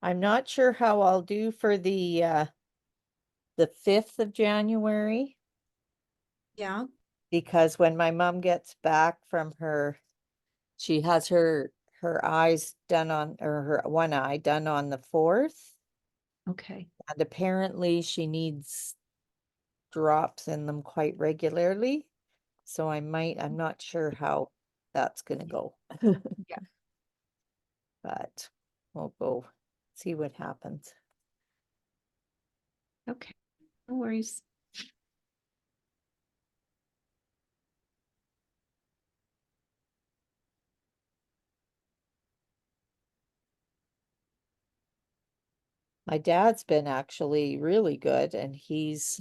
I'm not sure how I'll do for the 5th of January, Yeah. because when my mom gets back from she has her eyes done on, or her one eye done on the 4th, Okay. and apparently she needs drops in them quite regularly. So I'm not sure how that's gonna go. Yeah. But we'll go see what happens. Okay. No worries. My dad's been actually really good, and he's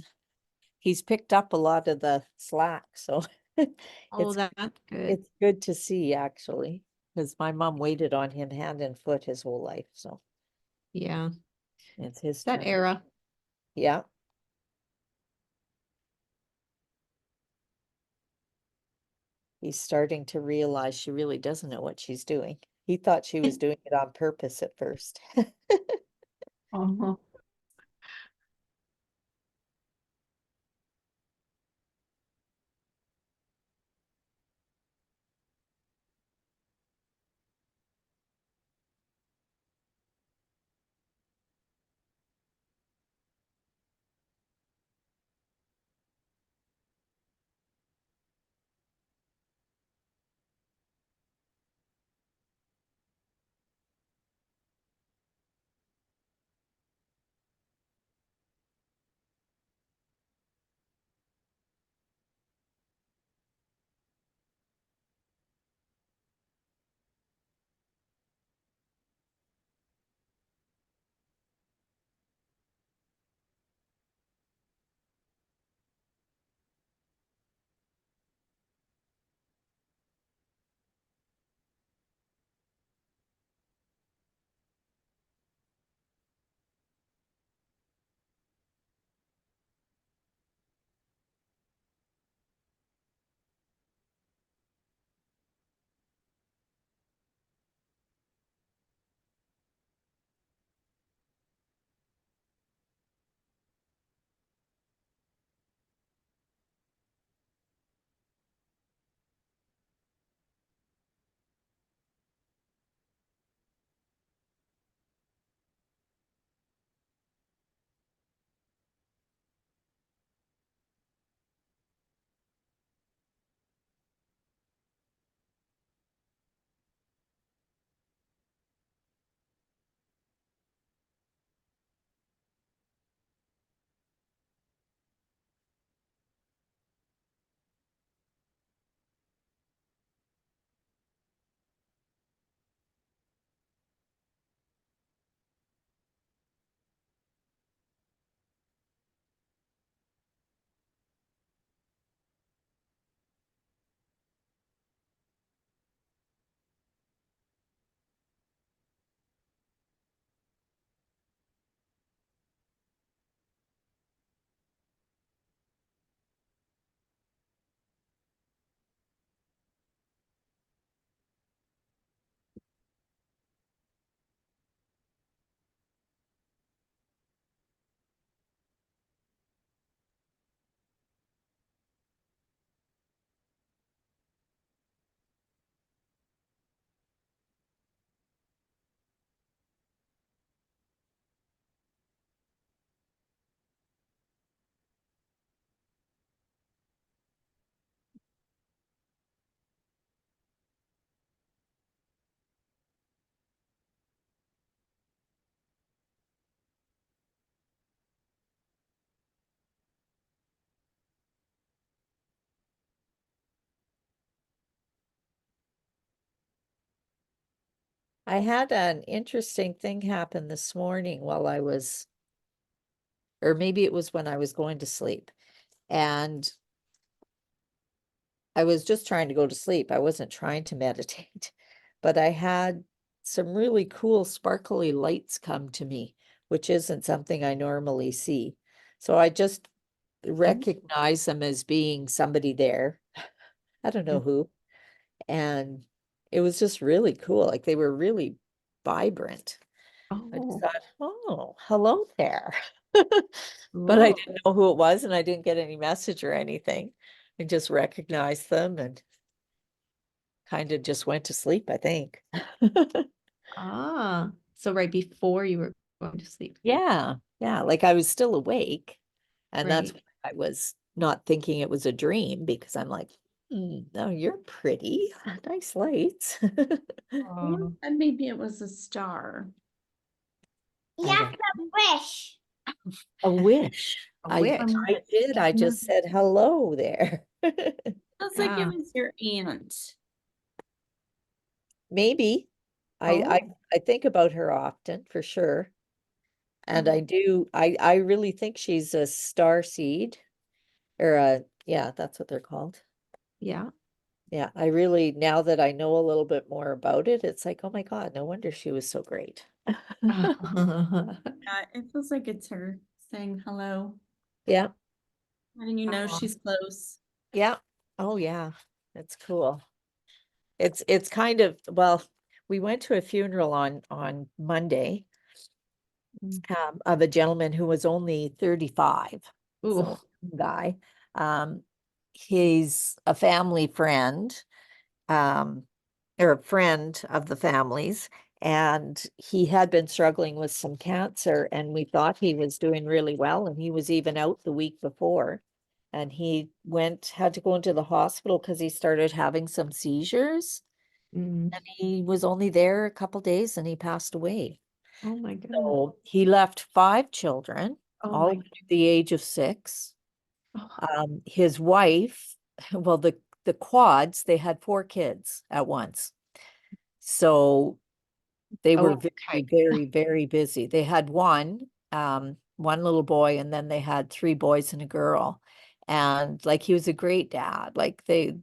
picked up a lot of the slack, so Oh, it's that's good. it's good to see actually, because my mom waited on him hand and foot his whole life, so Yeah. it's his That turn. era. Yeah. He's starting to realize she really doesn't know what she's doing. He thought she was doing it on purpose at first. Uh-huh. I had an interesting thing happen this morning while I was, or maybe it was when I was going to sleep. And I was just trying to go to sleep. I wasn't trying to meditate, but I had some really cool sparkly lights come to me, which isn't something I normally see. So I just recognize them as being somebody there. I don't know who. And it was just really cool. Like they were really vibrant. I just Oh, thought, oh, hello there. But I cool. didn't know who it was and I didn't get any message or anything. I just recognized them and kind of just went to sleep, I think. Ah, so right before you were going to sleep, Yeah, yeah, like I was still awake. And that's right? why I was not thinking it was a dream because I'm like, no, you're pretty. Nice lights. Oh, And maybe it was a star. I Yes, don't, a wish. a wish. a I wish. I did. I just said hello there. Feels like Yeah. it was your aunt. Maybe. I I Oh, I think about her often for sure. And I oh, do I really think she's a star seed or a yeah, that's what they're called. yeah. Yeah, I really now that I know a little bit more about it, it's like, oh my God, no wonder she was so great. Yeah, it feels like it's her saying hello, Yeah, letting you know Aw. she's close. yeah. Oh yeah. That's cool. It's kind of well, we went to a funeral on Monday Mm. of a gentleman who was only 35. Ooh, So guy. Um, he's a family friend, um, or a friend of the family's, and he had been struggling with some cancer, and we thought he was doing really well, and he was even out the week before. And he had to go into the hospital because he started having some seizures. mm. And he was only there a couple days and he passed away. Oh my God. So he left 5 children, Oh all my. under the age of 6. Oh, His wife, well, the quads, they had 4 kids at once. So they were okay. very, very, very busy. They had one little boy, and then they had 3 boys and a girl. And like he was a great dad. Like they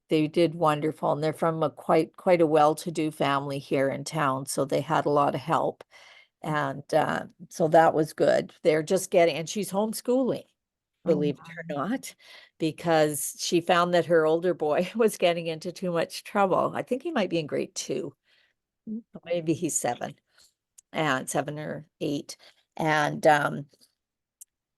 did wonderful. And they're from a quite a well-to-do family here in town. So they had a lot of help. And so that was good. They're just getting, and she's homeschooling, Oh, believe it or not, because she found that her older boy was getting into too much trouble. I think he might be in grade 2. Maybe he's 7 and 7 or 8. And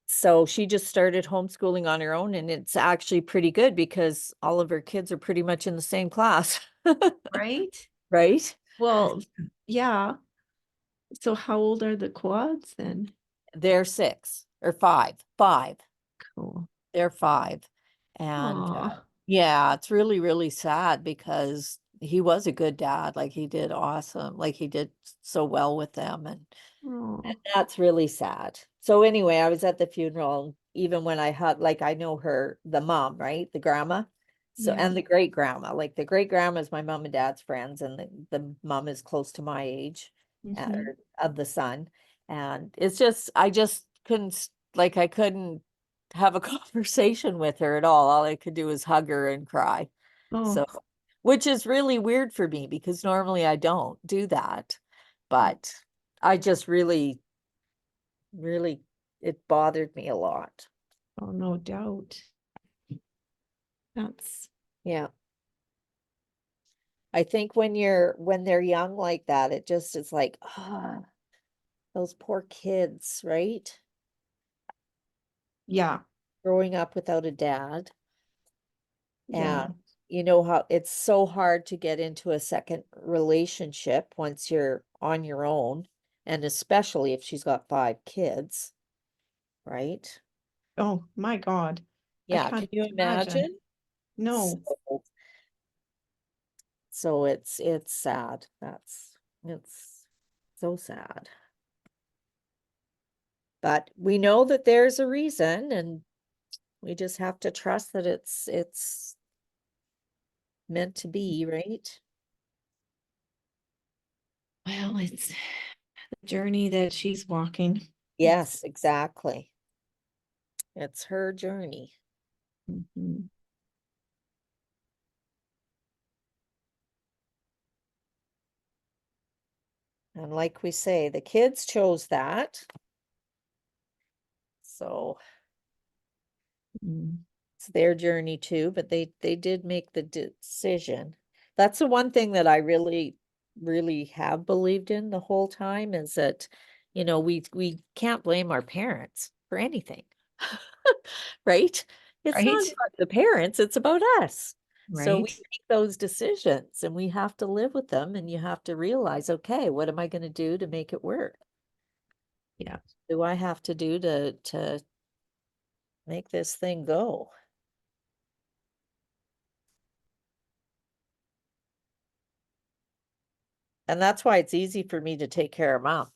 so she just started homeschooling on her own, and it's actually pretty good because all of her kids are pretty much in the same class, right? right? Well, yeah. So how old are the quads then? They're 6 or 5, 5. Cool. They're 5. And Aw. yeah, it's really, really sad because he was a good dad. Like he did awesome. Like he did so well with them. And Oh, that's really sad. So anyway, I was at the funeral, even when I had, like, I know her, the mom, right? The grandma. So, yeah. and the great grandma, like the great grandma is my mom and dad's friends, and the mom is close to my age Mhm. of the son. And it's just, I just couldn't, like, I couldn't have a conversation with her at all. All I could do was hug her and cry. Oh, So, which is really weird for me because normally I don't do that. But I just really, it bothered me a lot. oh, no doubt. That's, Yeah. I think when they're young like that, it just is like, ah, those poor kids, right? yeah, Growing up without a dad. yeah. And you know how it's so hard to get into a second relationship once you're on your own, and especially if she's got 5 kids, right? Oh my God. I Yeah, can't can you imagine. imagine? No. So, so it's sad. It's so sad. But we know that there's a reason, and we just have to trust that it's meant to be, right? Well, it's the journey that she's walking. Yes, exactly. It's her journey. Mhm. And like we say, the kids chose that. So Mm. it's their journey too, but they did make the decision. That's the one thing that I really have believed in the whole time is that, we can't blame our parents for anything. Right? It's not Right? about the parents, it's about us. So we Right. make those decisions and we have to live with them, and you have to realize, okay, what am I going to do to make it work? Yeah. Do I have to do to make this thing go? And that's why it's easy for me to take care of mom,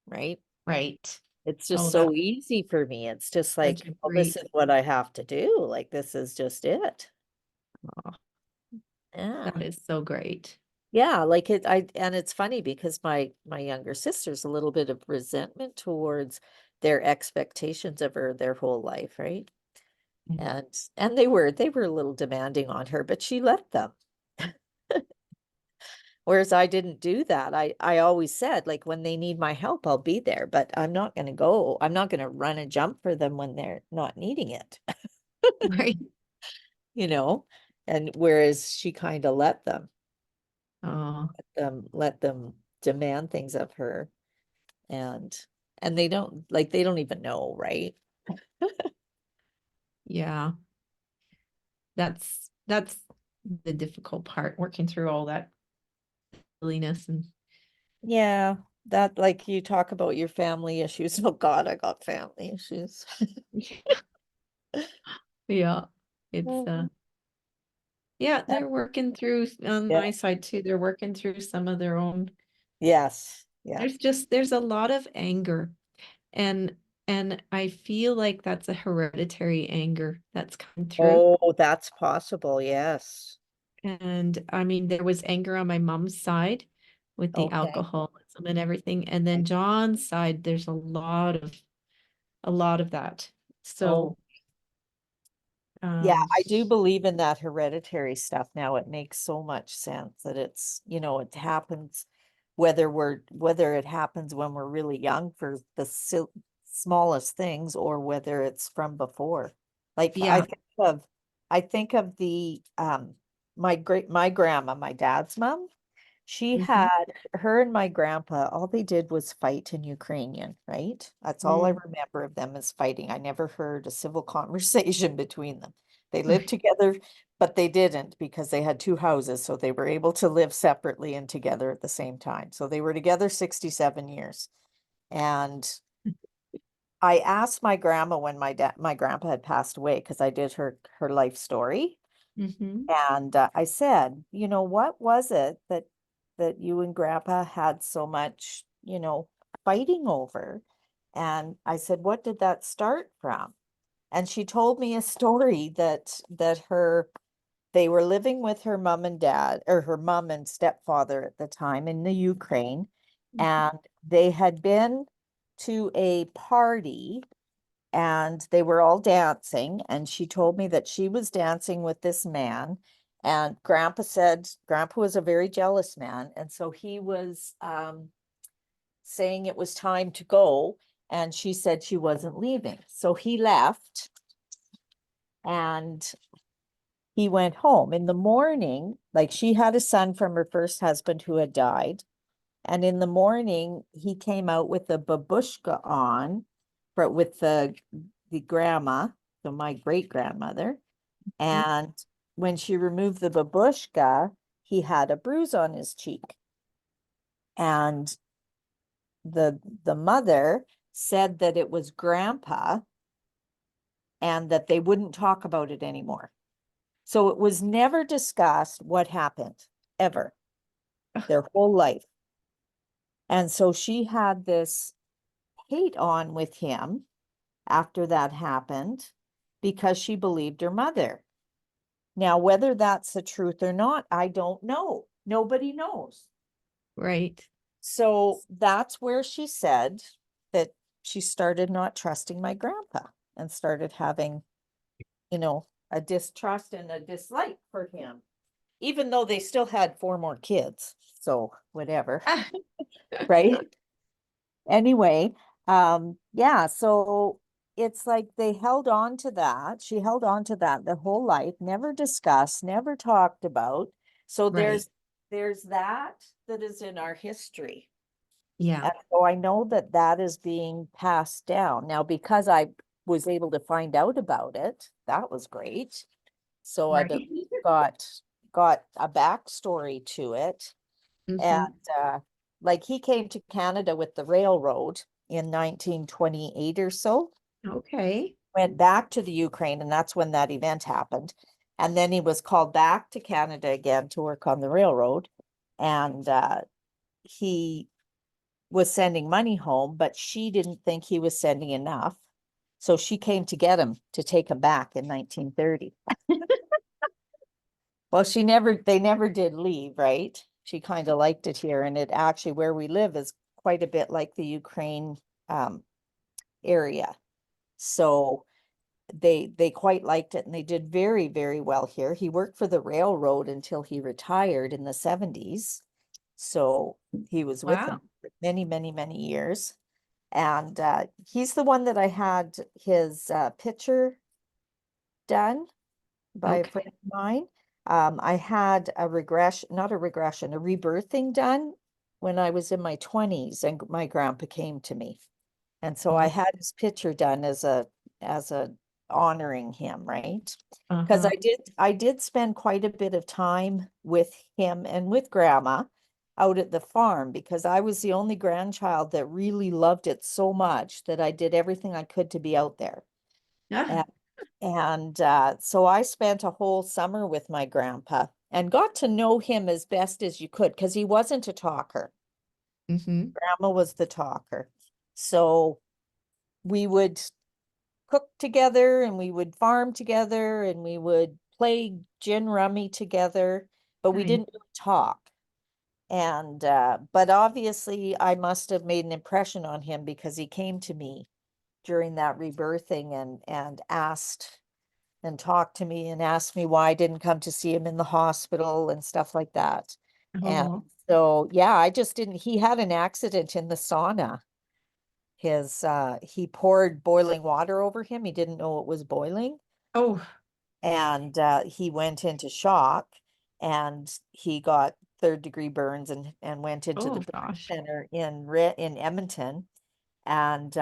right? Right. It's Oh, just that's so easy for me. It's just such like, a well, this great. is what I have to do. Like, this is just it. Oh, Yeah. that is so great. Yeah, like and it's funny because my younger sister's a little bit of resentment towards their expectations of her their whole life, right? Mm. And they were a little demanding on her, but she let them. Whereas I didn't do that. I always said, like, when they need my help, I'll be there, but I'm not going to go. I'm not going to run and jump for them when they're not needing it, Right. you know? And whereas she kind of Oh, let them demand things of her, and they don't even know, right? yeah. That's the difficult part, working through all that silliness and Yeah, that, like, you talk about your family issues. Oh God, I got family issues. yeah. It's Mhm. yeah, they're working through on Yeah. my side too. They're working through some of their own. Yes. Yeah. There's a lot of anger, and I feel like that's a hereditary anger that's come through. Oh, that's possible. Yes. And I mean, there was anger on my mom's side with the Okay. alcoholism and everything. And then John's side, there's a lot of that. Oh, So, yeah, um, I do believe in that hereditary stuff now. It makes so much sense that it happens whether it happens when we're really young for the smallest things, or whether it's from before. Like yeah. I think of the my grandma, my dad's mom. She Mhm. had her and my grandpa, all they did was fight in Ukrainian, right? That's all I Mm. remember of them is fighting. I never heard a civil conversation between them. They lived Right. together, but they didn't because they had two houses, so they were able to live separately and together at the same time. So they were together 67 years. And I asked my grandma when my grandpa had passed away, because I did her life story. Mhm. And I said, what was it that you and Grandpa had so much, fighting over? And I said, what did that start from? And she told me a story that they were living with her mom and dad, or her mom and stepfather at the time, in the Ukraine, and they had been to a party and they were all dancing, and she told me that she was dancing with this man, and Grandpa was a very jealous man, and so he was saying it was time to go, and she said she wasn't leaving, so he left and he went home in the morning. Like, she had a son from her first husband who had died, and in the morning he came out with a babushka on, but with the grandma, so my great grandmother. And when she removed the babushka, he had a bruise on his cheek. And the mother said that it was grandpa and that they wouldn't talk about it anymore. So it was never discussed what happened, ever, their whole life. And so she had this hate on with him after that happened because she believed her mother. Now, whether that's the truth or not, I don't know. Nobody knows. Right. So that's where she said that she started not trusting my grandpa and started having, a distrust and a dislike for him, even though they still had 4 more kids. So whatever, right? Anyway, yeah, so it's like they held on to that. She held on to that the whole life, never discussed, never talked about. So Right. there's that is in our history. Yeah. And so I know that that is being passed down. Now, because I was able to find out about it, that was great. So Right. I got a backstory to it. Mhm. And like he came to Canada with the railroad in 1928 or so, Okay. went back to the Ukraine, and that's when that event happened. And then he was called back to Canada again to work on the railroad. And he was sending money home, but she didn't think he was sending enough. So she came to get him to take him back in 1930. Well, they never did leave, right? She kind of liked it here. And it actually, where we live is quite a bit like the Ukraine area. So they quite liked it, and they did very, very well here. He worked for the railroad until he retired in the 70s. So he was with them Wow. for many, many, many years. And he's the one that I had his picture done by a Okay. friend of mine. I had a not a regression, a rebirthing done when I was in my 20s, and my grandpa came to me. And so I Oh. had his picture done as a honoring him, right? Because Uh-huh. I did spend quite a bit of time with him and with grandma out at the farm, because I was the only grandchild that really loved it so much that I did everything I could to be out there. Yeah. And so I spent a whole summer with my grandpa and got to know him as best as you could, because he wasn't a talker. Mm-hmm. Grandma was the talker. So we would cook together, and we would farm together, and we would play gin rummy together, but we Nice. didn't really talk. And but obviously I must have made an impression on him, because he came to me during that rebirthing and asked and talked to me and asked me why I didn't come to see him in the hospital and stuff like that. And Oh. so yeah, I just didn't he had an accident in the sauna. He poured boiling water over him. He didn't know it was boiling, Oh. and he went into shock, and he got 3rd-degree burns, and went into the Oh burn gosh. center in Edmonton. And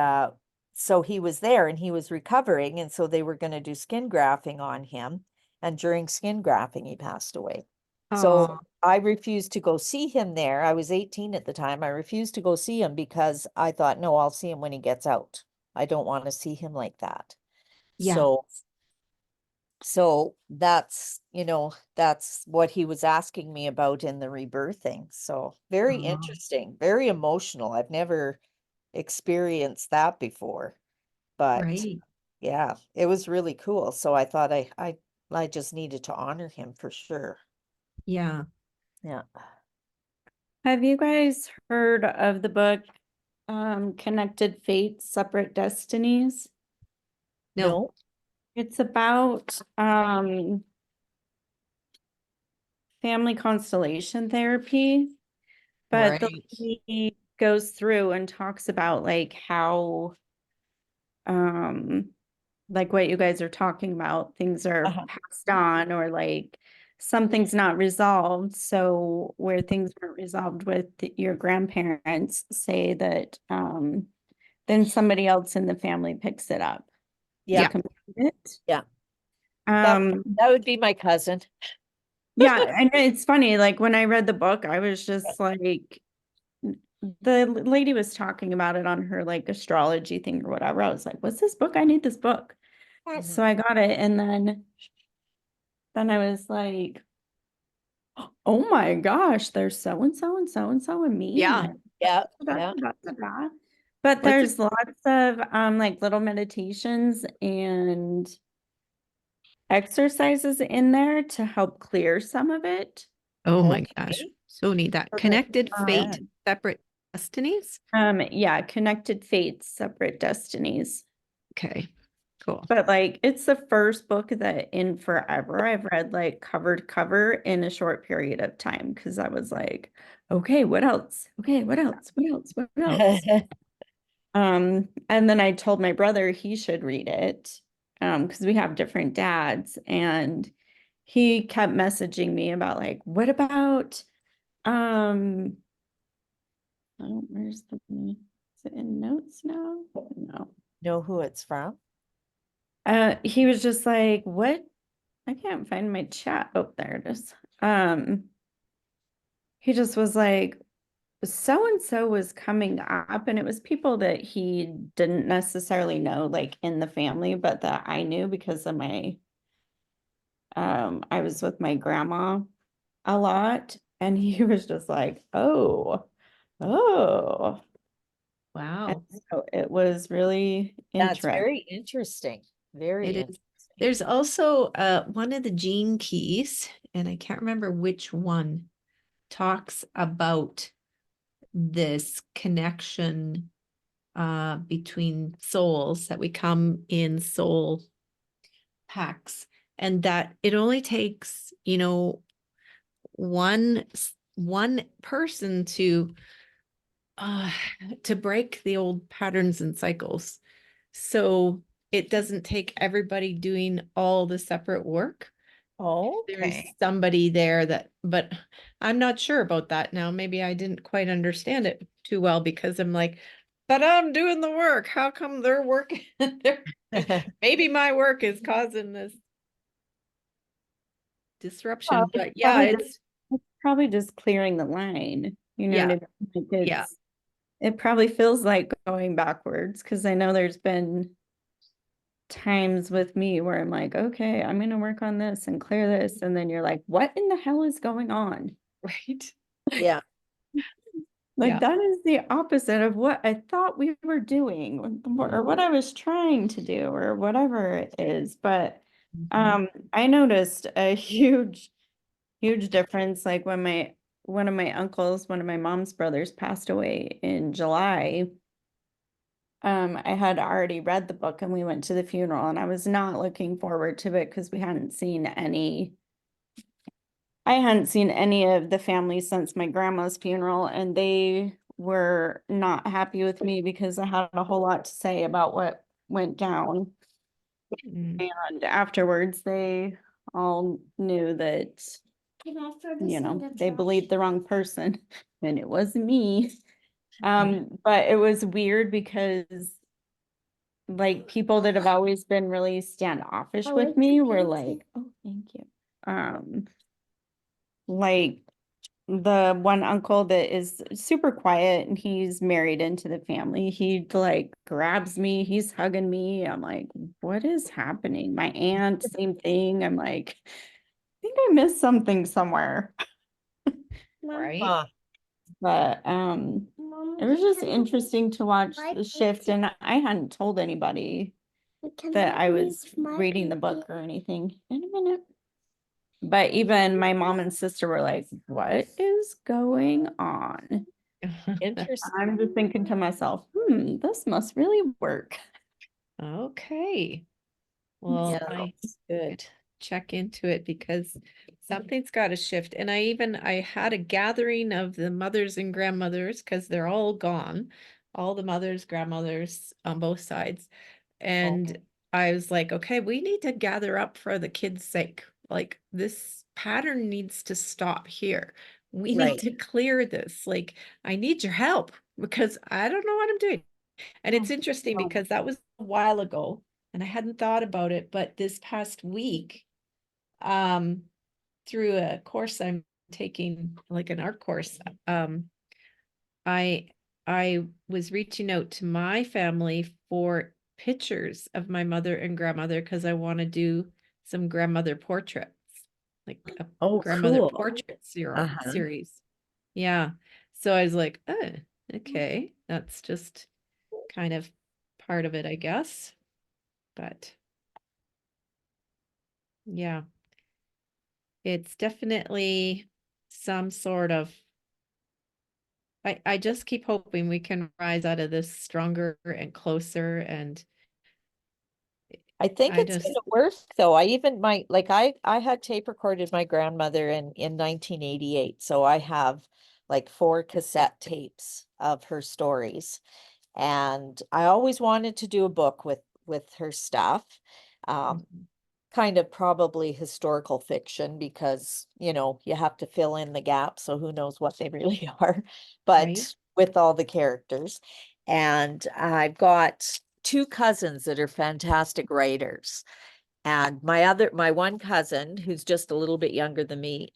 so he was there, and he was recovering, and so they were going to do skin grafting on him. And during skin grafting, he passed away. So Oh. I refused to go see him there. I was 18 at the time. I refused to go see him because I thought, no, I'll see him when he gets out. I don't want to see him like that. Yeah. So that's what he was asking me about in the rebirthing. So very Oh. interesting, very emotional. I've never experienced that before, but Right. yeah, it was really cool. So I thought I just needed to honor him for sure. Yeah. Yeah. Have you guys heard of the book Connected Fates, Separate Destinies? No. No. It's about family constellation therapy, but the Right. lady goes through and talks about like how like what you guys are talking about, things are Uh-huh. passed on, or like something's not resolved. So where things weren't resolved with your grandparents, say that then somebody else in the family picks it up to Yeah. complete it. Yeah. That Um, that would be my cousin. yeah, and it's funny, like when I read the book, I was just like, the lady was talking about it on her like astrology thing or whatever. I was like, what's this book? I need this book. Mhm. So I got it, and then I was like, oh my gosh, there's so and so and so and so and me. Yeah. Yeah. Da, Yeah. da, da, da. But What's it? there's lots of like little meditations and exercises in there to help clear some of it. Oh my gosh. Okay. So need that. Perfect. Connected fate, Um, separate destinies? Yeah, Connected Fates, Separate Destinies. Okay, cool. But like it's the first book that in forever I've read like cover to cover in a short period of time because I was like, okay, what else? Okay, what else? What else? What else? And then I told my brother he should read it, because we have different dads, and he kept messaging me about like, what about, oh, where's is it in notes now? No. Know who it's from? He was just like, what? I can't find my chat. Oh, there it is. He just was like, so and so was coming up, and it was people that he didn't necessarily know, like in the family, but that I knew because of my I was with my grandma a lot, and he was just like, oh, oh. And Wow. so it was really That's interesting. very interesting. Very It is. interesting. There's also one of the gene keys, and I can't remember which one, talks about this connection between souls, that we come in soul packs, and that it only takes, one person uh to break the old patterns and cycles. So it doesn't take everybody doing all the separate work. There's Okay. somebody there but I'm not sure about that now. Maybe I didn't quite understand it too well because I'm like, but I'm doing the work. How come they're working? Maybe my work is causing this disruption, but yeah, It's probably just clearing the line. You know yeah, what I mean? Like yeah. it probably feels like going backwards because I know there's been times with me where I'm like, okay, I'm going to work on this and clear this. And then you're like, what in the hell is going on? Right. Yeah. Like Yeah. that is the opposite of what I thought we were doing or what I was trying to do or whatever it is. But I noticed a huge difference. Like when one of my uncles, one of my mom's brothers passed away in July. I had already read the book and we went to the funeral, and I was not looking forward to it because I hadn't seen any of the family since my grandma's funeral, and they were not happy with me because I had a whole lot to say about what went down. Mm. And afterwards, they all knew that, they believed the wrong person, and it wasn't me. But it was weird because like people that have always been really standoffish with me were like, oh, thank you. Like the one uncle that is super quiet and he's married into the family, he like grabs me, he's hugging me. I'm like, what is happening? My aunt, same thing. I'm like, I think I missed something somewhere. Right. Huh. But it was just interesting to watch the shift, and I hadn't told anybody that I was reading the book or anything. In a minute. But even my mom and sister were like, what is going on? Interesting. I'm just thinking to myself, this must really work. Okay. Well, Yeah, I that's good. check into it because something's got to shift. And I had a gathering of the mothers and grandmothers because they're all gone, all the mothers, grandmothers on both sides. And Okay. I was like, okay, we need to gather up for the kids' sake. Like this pattern needs to stop here. We need Right. to clear this. Like, I need your help because I don't know what I'm doing. And it's interesting because that was a while ago and I hadn't thought about it, but this past week, um, through a course I'm taking, like an art course, I I was reaching out to my family for pictures of my mother and grandmother because I want to do some grandmother portraits, like a Oh, grandmother cool. portrait Uh-huh. series. Yeah. So I was like, oh, okay, that's just kind of part of it, I guess. But yeah, it's definitely some sort of I just keep hoping we can rise out of this stronger and closer, and I think I it's just, gonna work though. I even I had tape recorded my grandmother in 1988. So I have like 4 cassette tapes of her stories. And I always wanted to do a book with her stuff. Um, kind of probably historical fiction because, you know, you have to fill in the gaps, so who knows what they really are, but Right. with all the characters. And I've got 2 cousins that are fantastic writers. And my one cousin, who's just a little bit younger than me,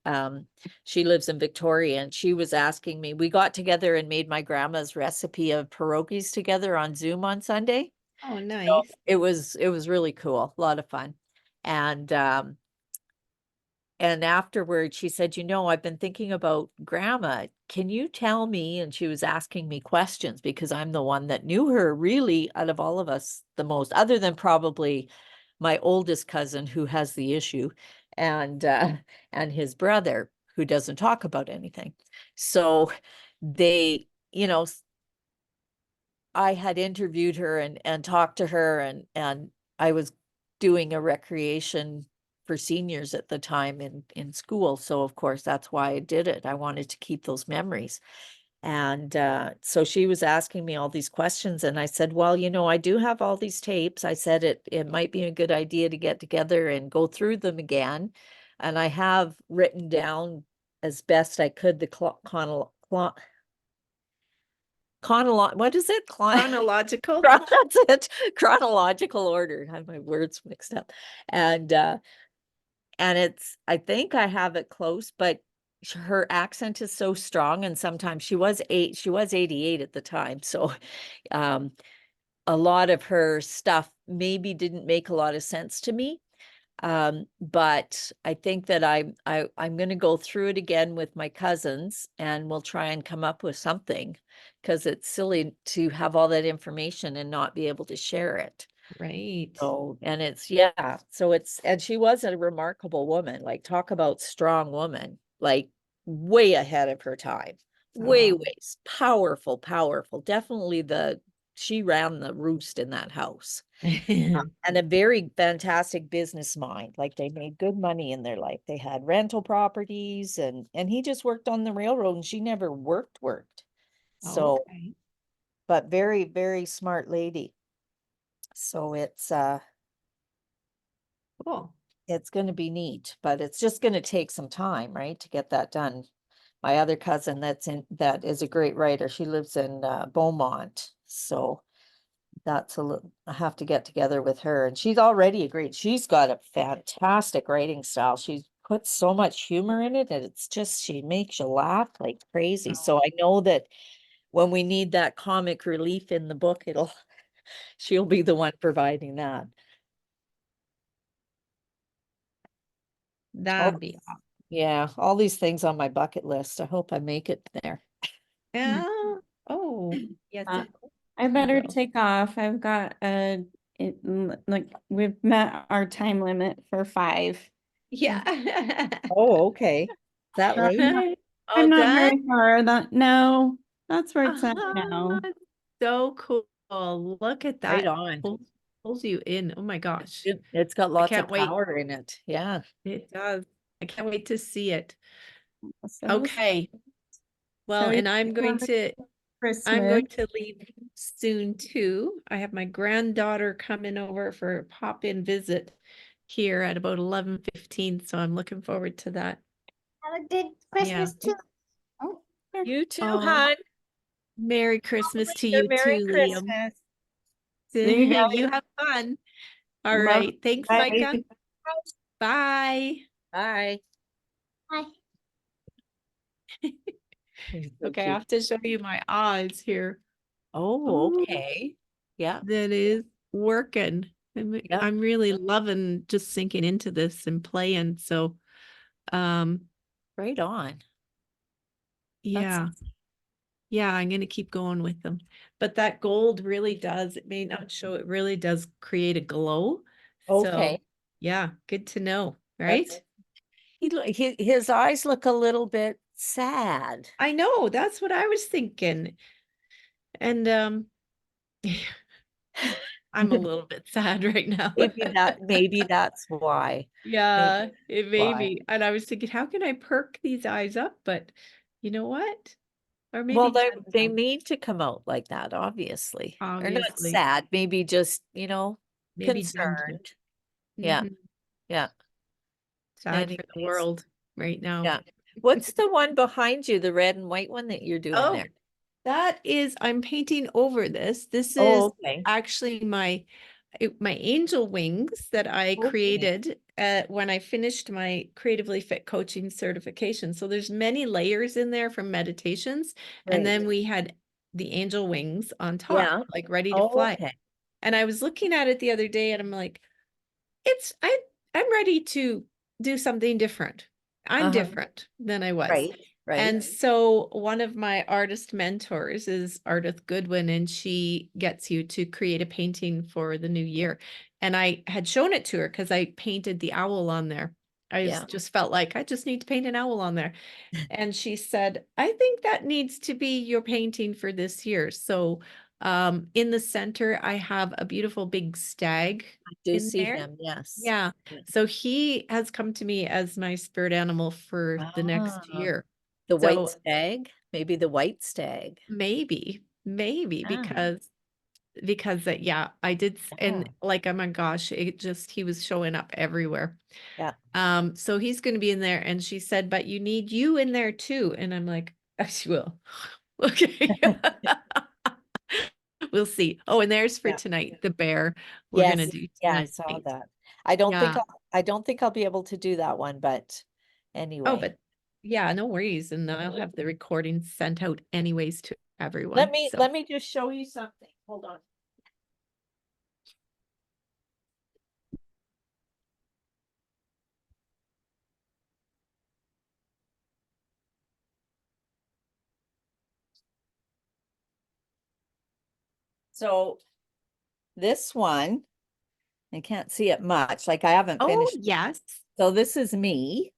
she lives in Victoria, and she was asking me, we got together and made my grandma's recipe of pierogies together on Zoom on Sunday. oh, So nice. it was really cool, a lot of fun. And afterwards she said, you know, I've been thinking about grandma. Can you tell me? And she was asking me questions because I'm the one that knew her really out of all of us the most, other than probably my oldest cousin who has the issue and his brother who doesn't talk about anything. So they, you know, I had interviewed her and talked to her, and I was doing a recreation for seniors at the time in school. So of course that's why I did it. I wanted to keep those memories. And so she was asking me all these questions, and I said, well, you know, I do have all these tapes. I said it might be a good idea to get together and go through them again. And I have written down as best I could the what is it? Chronological. That's it. Chronological order. I have my words mixed up. And it's, I think I have it close, but her accent is so strong, and sometimes she was 88 at the time. So um a lot of her stuff maybe didn't make a lot of sense to me. But I think that I'm going to go through it again with my cousins, and we'll try and come up with something, because it's silly to have all that information and not be able to share it. Right. So, and and she was a remarkable woman, like talk about strong woman, like way ahead of her time, way, Oh. way powerful, powerful. Definitely she ran the roost in that house. And a very fantastic business mind. Like they made good money in their life. They had rental properties, and he just worked on the railroad, and she never worked. So, Okay. but very, very smart lady. So Cool. it's going to be neat, but it's just going to take some time, right, to get that done. My other cousin that is a great writer. She lives in Beaumont. So I have to get together with her, and she's already agreed. She's got a fantastic writing style. She puts so much humor in it, and she makes you laugh like crazy. So I know that when we need that comic relief in the book, she'll be the one providing that. That'd be awesome. Yeah, all these things on my bucket list. I hope I make it there. Yeah. Oh, yes. Uh, of course I you better will. take off. I've got like we've met our time limit for 5. Yeah. Oh, okay. Is that So late? All I'm not done? very far. No, that's where it's at Ah, now. so cool. Look at Right that. on. Pulls you in. Oh my gosh. It's got I lots of can't wait. power in it. Yeah. It does. I can't wait to see it. So Okay. Well, so you and I'm going to Christmas. leave soon too. I have my granddaughter coming over for a pop-in visit here at about 11:15, so I'm looking forward to that. Have a good Yeah. Christmas too. Oh, there. You too, Oh, hon. Merry Christmas to Wish you a you Merry too, Liam. Christmas. See you guys. You have fun. All Love. right. Thanks, Bye. Micah. Bye. Bye. Bye. He's so Okay, I cute. have to show you my eyes here. Oh, okay. Yeah. That is working. Yeah. I'm really loving just sinking into this and playing. So, Right on. yeah. Yeah, I'm going to keep going with them. But that gold really does, it may not show, it really does create a glow. So, Okay. yeah, good to know, That's right? his eyes look a little bit sad. I know, that's what I was thinking. And I'm a little bit sad right now. Maybe that's why. Yeah, Maybe it may why. be. And I was thinking, how can I perk these eyes up? But you know what? Or Well, maybe they gentle, need to come out like that, obviously. Or not obviously. sad, maybe just, Maybe gentle. concerned. Yeah, Mhm. yeah. Sad for the Anyways, world right now. yeah. What's the one behind you, the red and white one that you're doing Oh, there? that is, I'm painting over this. This is Oh, okay. actually my angel wings that I Okay. created when I finished my creatively fit coaching certification. So there's many layers in there from meditations, and Right. then we had the angel wings on top, Yeah. like ready to Oh, fly. okay. And I was looking at it the other day, and I'm like, I'm ready to do something different. I'm Uh-huh. different than I was. Right, right. And so one of my artist mentors is Ardith Goodwin, and she gets you to create a painting for the new year. And I had shown it to her because I painted the owl on there. Yeah. Just felt like I just need to paint an owl on there. And she said, I think that needs to be your painting for this year. So in the center, I have a beautiful big stag I do in see there. him, yes. Yeah. Yeah. So he has come to me as my spirit animal for the next Ah, year. the white So stag, maybe the white stag. maybe Ah, because that, yeah, I did and yeah, like, oh my gosh, he was showing up everywhere. yeah. So he's going to be in there, and she said, but you need you in there too. And I'm like, I will. Okay. We'll see. Oh, and there's for Yeah. tonight, the bear we're gonna Yes, do yeah, I tonight. saw that. Yeah. I don't think I'll be able to do that one, but Oh, anyway. but yeah, no worries. And I'll have the recording sent out anyways to Let everyone. me So let me just show you something. Hold on. So this one, I can't see it much, like I haven't oh finished. yes. So this is me.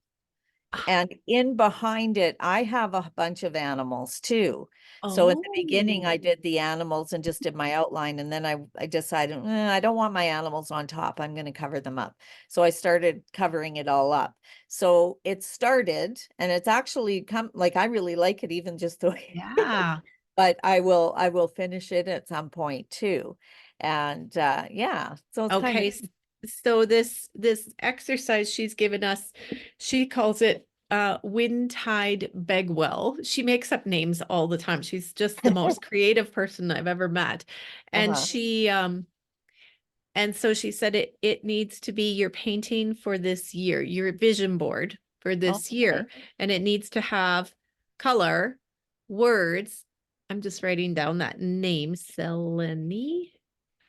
And in behind it, I have a bunch of animals too. So in the beginning, I Oh, did the animals and just did my outline. And then I decided, I don't want my animals on top. I'm going to cover them up. So I started covering it all up. So it started, and it's actually come like I really like it, even just the way. yeah. But I will finish it at some point too. And yeah, so it's kind of Okay. So this exercise she's given us, she calls it wind tide begwell. She makes up names all the time. She's just the most creative person I've ever met. And uh-huh. she and so she said it needs to be your painting for this year, your vision board for this year. Okay. And it needs to have color, words. I'm just writing down that name, Selene.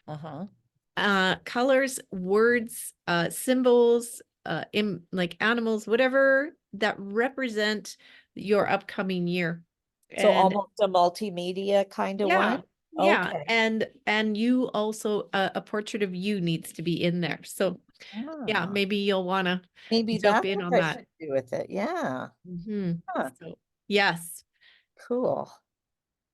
Uh-huh. Colors, words, symbols, like animals, whatever that represent your upcoming year. So And almost a multimedia kind of yeah, one. yeah, Okay. and you also a portrait of you needs to be in there. So yeah, Ah, maybe you'll want to maybe jump that's in what on I that. should do with it. Yeah. Hmm. Huh. So yes, Cool.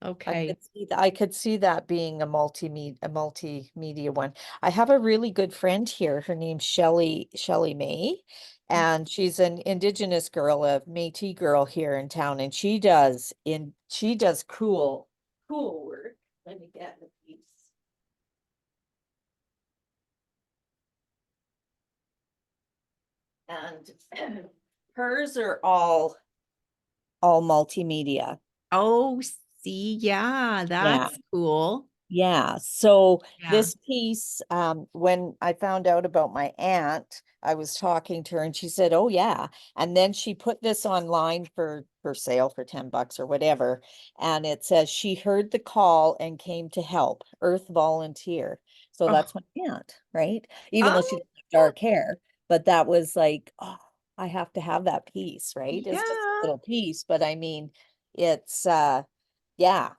okay. I could see that being a multimedia one. I have a really good friend here. Her name's Shelley May, and she's an Indigenous girl, a Métis girl here in town, and she does cool work. Let me get the piece. And hers are all multimedia. Oh, see, yeah, Yeah. that's cool. Yeah, so Yeah. this piece, when I found out about my aunt, I was talking to her and she said, "Oh yeah." And then she put this online for sale for $10 or whatever. And it says she heard the call and came to help, Earth volunteer. So Oh, that's my aunt, right? Even though she oh, doesn't have dark hair, but that was like, oh, I have to have that piece, right? It's just a yeah. little piece, but I mean, it's yeah,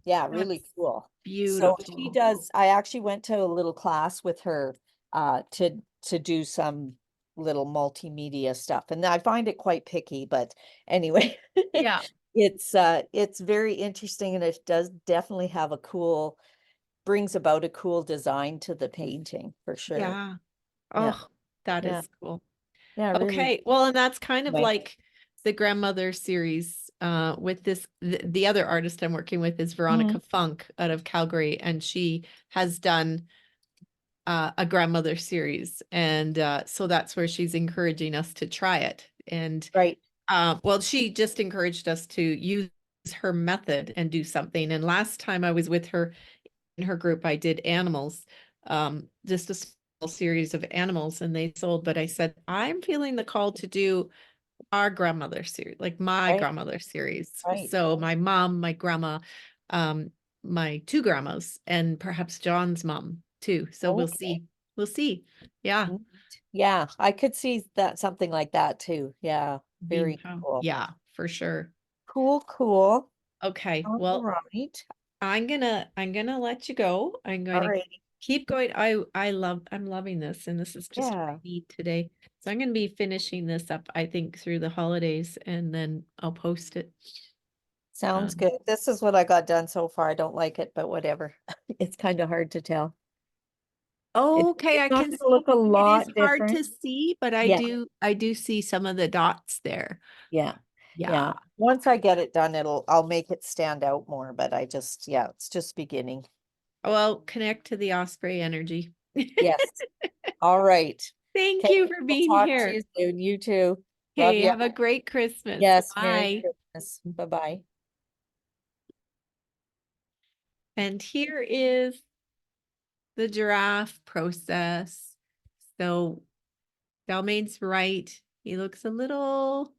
yeah, really That's cool. So she beautiful. does, I actually went to a little class with her to do some little multimedia stuff, and I find it quite picky, but anyway. Yeah. It's very interesting, and it does definitely have a cool, brings about a cool design to the painting for sure. Yeah. Yeah. Oh, that Yeah. is cool. Yeah, really. Okay. Well, and that's kind of Right. like the grandmother series with this. The other artist I'm working with is Veronica Funk out of Calgary, and she has done a grandmother series. And so that's where she's encouraging us to try it. And Right. well, she just encouraged us to use her method and do something. And last time I was with her in her group, I did animals, just a small series of animals, and they sold. But I said, I'm feeling the call to do our grandmother series, like my Right. grandmother series. Right. So my mom, my grandma, my two grandmas, and perhaps John's mom too. So we'll Okay. see. We'll see. Yeah. Neat. Yeah, I could see that, something like that too. Yeah, very cool. Yeah, for sure. Cool, cool. Okay. All Well, right. I'm gonna let you go. I'm going All to right. keep going. I'm loving this, and this is just what I Yeah. need today. So I'm gonna be finishing this up, I think, through the holidays, and then I'll post it. Sounds Um, good. This is what I got done so far. I don't like it, but whatever. It's kind of hard to tell. Okay, I It's not can gonna look a see it is lot hard different. to see, but I Yeah. do see some of the dots there. Yeah. Yeah. Yeah. Once I get it done, I'll make it stand out more, but yeah, it's just beginning. Well, connect to the osprey energy. Yes. All right. Thank Okay, you for we'll being talk to here. you soon. You too. Love Okay, you. have a great Christmas. Yes, Merry Bye. Christmas. Bye-bye. And here is the giraffe process. So Balmain's right. He looks a little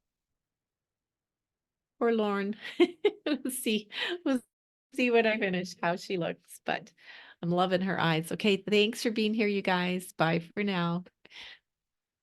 forlorn. We'll see. We'll see when I finish how she looks, but I'm loving her eyes. Okay, thanks for being here, you guys. Bye for now.